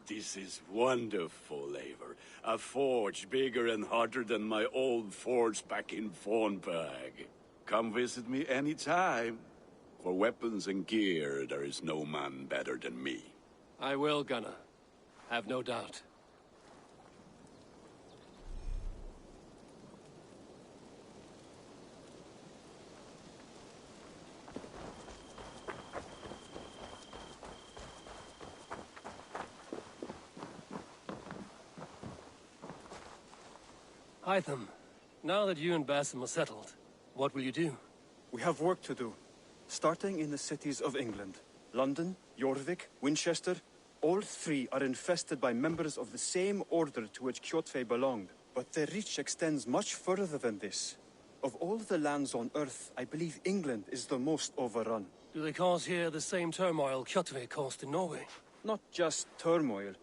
This is wonderful, Eivor. A forge bigger and harder than my old forge back in Fornburg. Come visit me anytime. For weapons and gear, there is no man better than me. I will, Gunnar. Have no doubt. Hytham, now that you and Basim are settled, what will you do? We have work to do. Starting in the cities of England. London, Jorvik, Winchester, all three are infested by members of the same order to which Kjotve belonged. But their reach extends much further than this. Of all the lands on Earth, I believe England is the most overrun. Do they cause here the same turmoil Kjotve caused in Norway? Not just turmoil.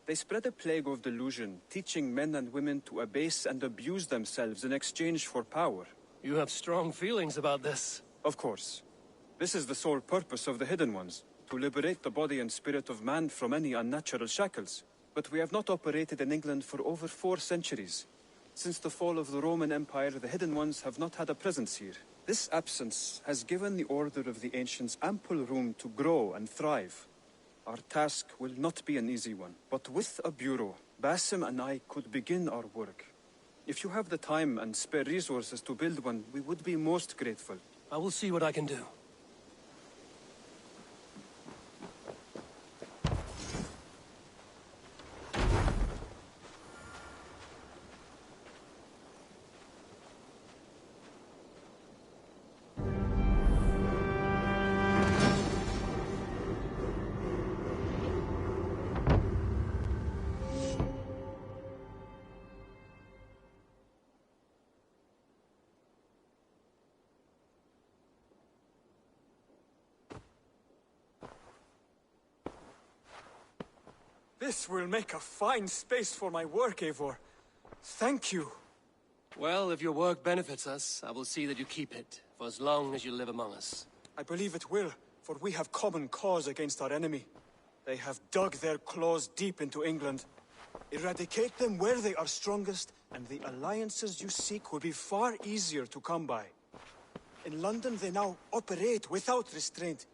They spread a plague of delusion, teaching men and women to abase and abuse themselves in exchange for power. You have strong feelings about this. Of course. This is the sole purpose of the Hidden Ones, to liberate the body and spirit of man from any unnatural shackles. But we have not operated in England for over 4 centuries. Since the fall of the Roman Empire, the Hidden Ones have not had a presence here. This absence has given the Order of the Ancients ample room to grow and thrive. Our task will not be an easy one, but with a bureau, Basim and I could begin our work. If you have the time and spare resources to build one, we would be most grateful. I will see what I can do. This will make a fine space for my work, Eivor. Thank you. Well, if your work benefits us, I will see that you keep it, for as long as you live among us. I believe it will, for we have common cause against our enemy. They have dug their claws deep into England. Eradicate them where they are strongest, and the alliances you seek will be far easier to come by. In London, they now operate without restraint.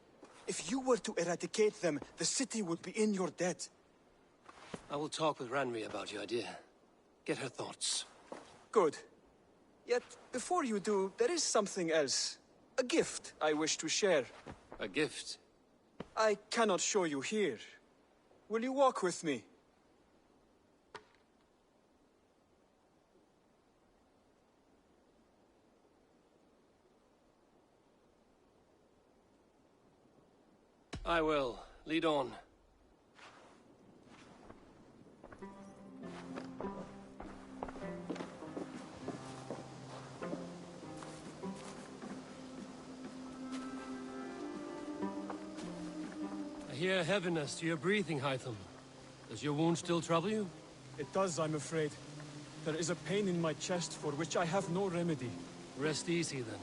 If you were to eradicate them, the city would be in your debt. I will talk with Ranri about your idea. Get her thoughts. Good. Yet, before you do, there is something else. A gift I wish to share. A gift? I cannot show you here. Will you walk with me? I will. Lead on. I hear heaviness to your breathing, Hytham. Does your wound still trouble you? It does, I'm afraid. There is a pain in my chest for which I have no remedy. Rest easy, then.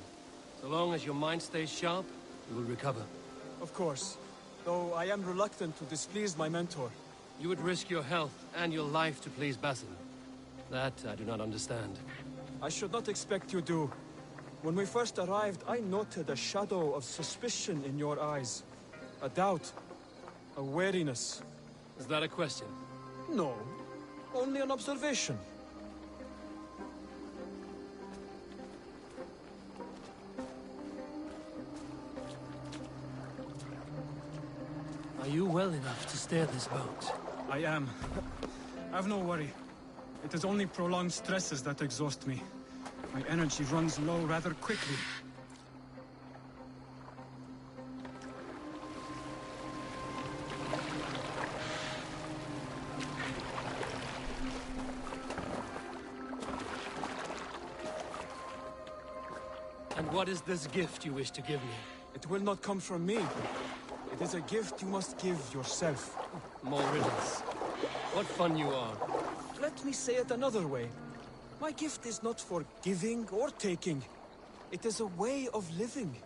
So long as your mind stays sharp, you will recover. Of course. Though I am reluctant to displease my mentor. You would risk your health and your life to please Basim. That I do not understand. I should not expect you do. When we first arrived, I noted a shadow of suspicion in your eyes. A doubt. A wariness. Is that a question? No. Only an observation. Are you well enough to steer this boat? I am. Have no worry. It is only prolonged stresses that exhaust me. My energy runs low rather quickly. And what is this gift you wish to give me? It will not come from me. It is a gift you must give yourself. More riddles. What fun you are. Let me say it another way. My gift is not for giving or taking. It is a way of living.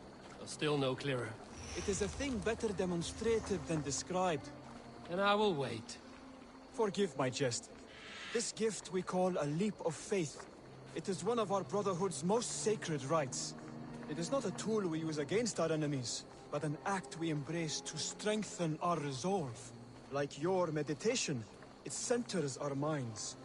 Still no clearer. It is a thing better demonstrated than described. And I will wait. Forgive my jest. This gift we call a leap of faith. It is one of our Brotherhood's most sacred rites. It is not a tool we use against our enemies, but an act we embrace to strengthen our resolve. Like your meditation, it centers our minds,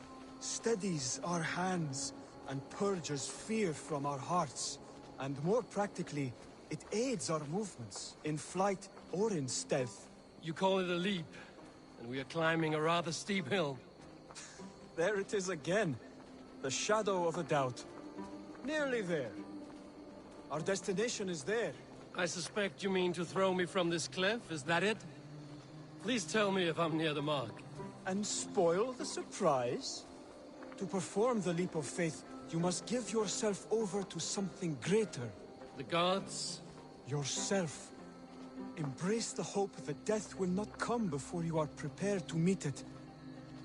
steadies our hands, and purges fear from our hearts. And more practically, it aids our movements, in flight or in stealth. You call it a leap, and we are climbing a rather steep hill. There it is again. The shadow of a doubt. Nearly there. Our destination is there. I suspect you mean to throw me from this cliff, is that it? Please tell me if I'm near the mark. And spoil the surprise? To perform the leap of faith, you must give yourself over to something greater. The gods? Yourself. Embrace the hope that death will not come before you are prepared to meet it.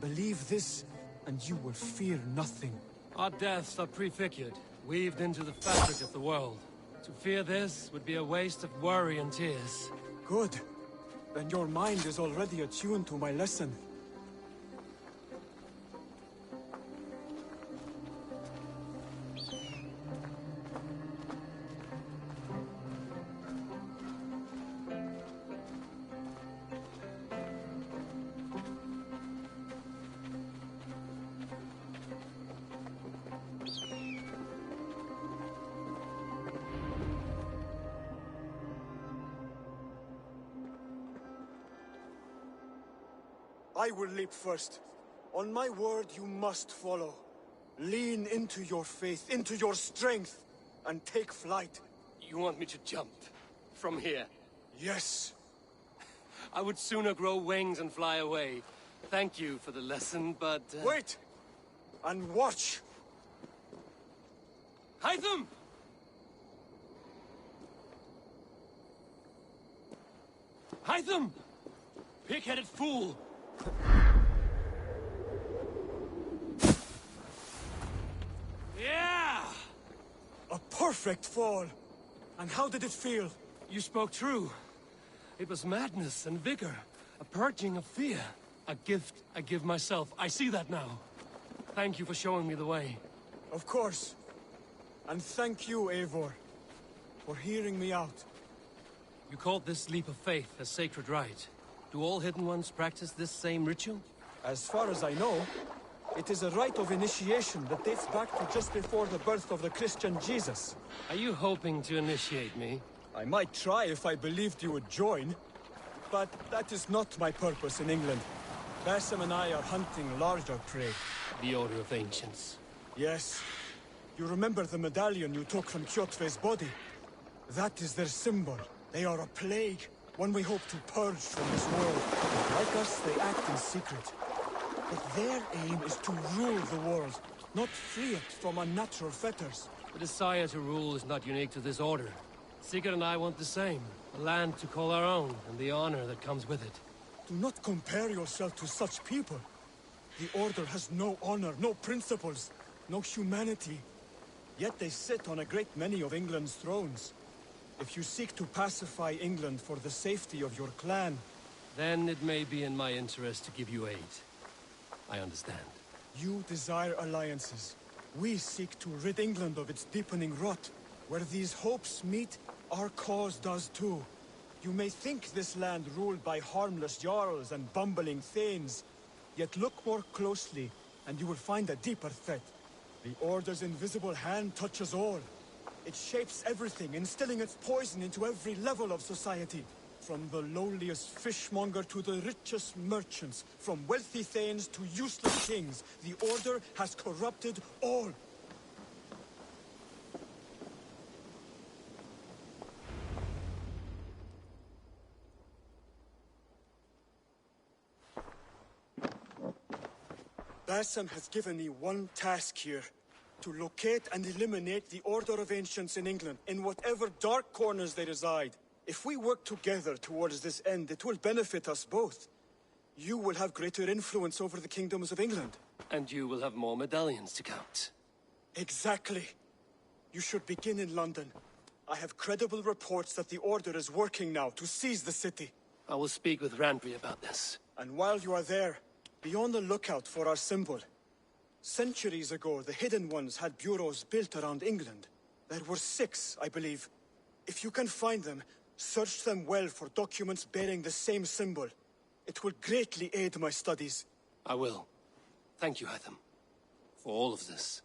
Believe this, and you will fear nothing. Our deaths are prefigured, weaved into the fabric of the world. To fear this would be a waste of worry and tears. Good. Then your mind is already attuned to my lesson. I will leap first. On my word, you must follow. Lean into your faith, into your strength, and take flight. You want me to jump? From here? Yes. I would sooner grow wings and fly away. Thank you for the lesson, but... Wait! And watch! Hytham! Hytham! Pig-headed fool! A perfect fall! And how did it feel? You spoke true. It was madness and vigor. A purging of fear. A gift I give myself. I see that now. Thank you for showing me the way. Of course. And thank you, Eivor, for hearing me out. You called this leap of faith a sacred rite. Do all Hidden Ones practice this same ritual? As far as I know, it is a rite of initiation that dates back to just before the birth of the Christian Jesus. Are you hoping to initiate me? I might try if I believed you would join, but that is not my purpose in England. Basim and I are hunting larger prey. The Order of Ancients. Yes. You remember the medallion you took from Kjotve's body? That is their symbol. They are a plague, one we hope to purge from this world. Like us, they act in secret. But their aim is to rule the world, not free it from unnatural fetters. The desire to rule is not unique to this order. Sigurd and I want the same. A land to call our own, and the honor that comes with it. Do not compare yourself to such people. The Order has no honor, no principles, no humanity. Yet they sit on a great many of England's thrones. If you seek to pacify England for the safety of your clan... Then it may be in my interest to give you aid. I understand. You desire alliances. We seek to rid England of its deepening rot. Where these hopes meet, our cause does too. You may think this land ruled by harmless jarls and bumbling thanes. Yet look more closely, and you will find a deeper threat. The Order's invisible hand touches all. It shapes everything, instilling its poison into every level of society. From the lowliest fishmonger to the richest merchants, from wealthy thanes to useless kings, the Order has corrupted all. Basim has given me one task here. To locate and eliminate the Order of Ancients in England, in whatever dark corners they reside. If we work together towards this end, it will benefit us both. You will have greater influence over the kingdoms of England. And you will have more medallions to count. Exactly. You should begin in London. I have credible reports that the Order is working now to seize the city. I will speak with Randry about this. And while you are there, be on the lookout for our symbol. Centuries ago, the Hidden Ones had bureaus built around England. There were 6, I believe. If you can find them, search them well for documents bearing the same symbol. It will greatly aid my studies. I will. Thank you, Hytham, for all of this.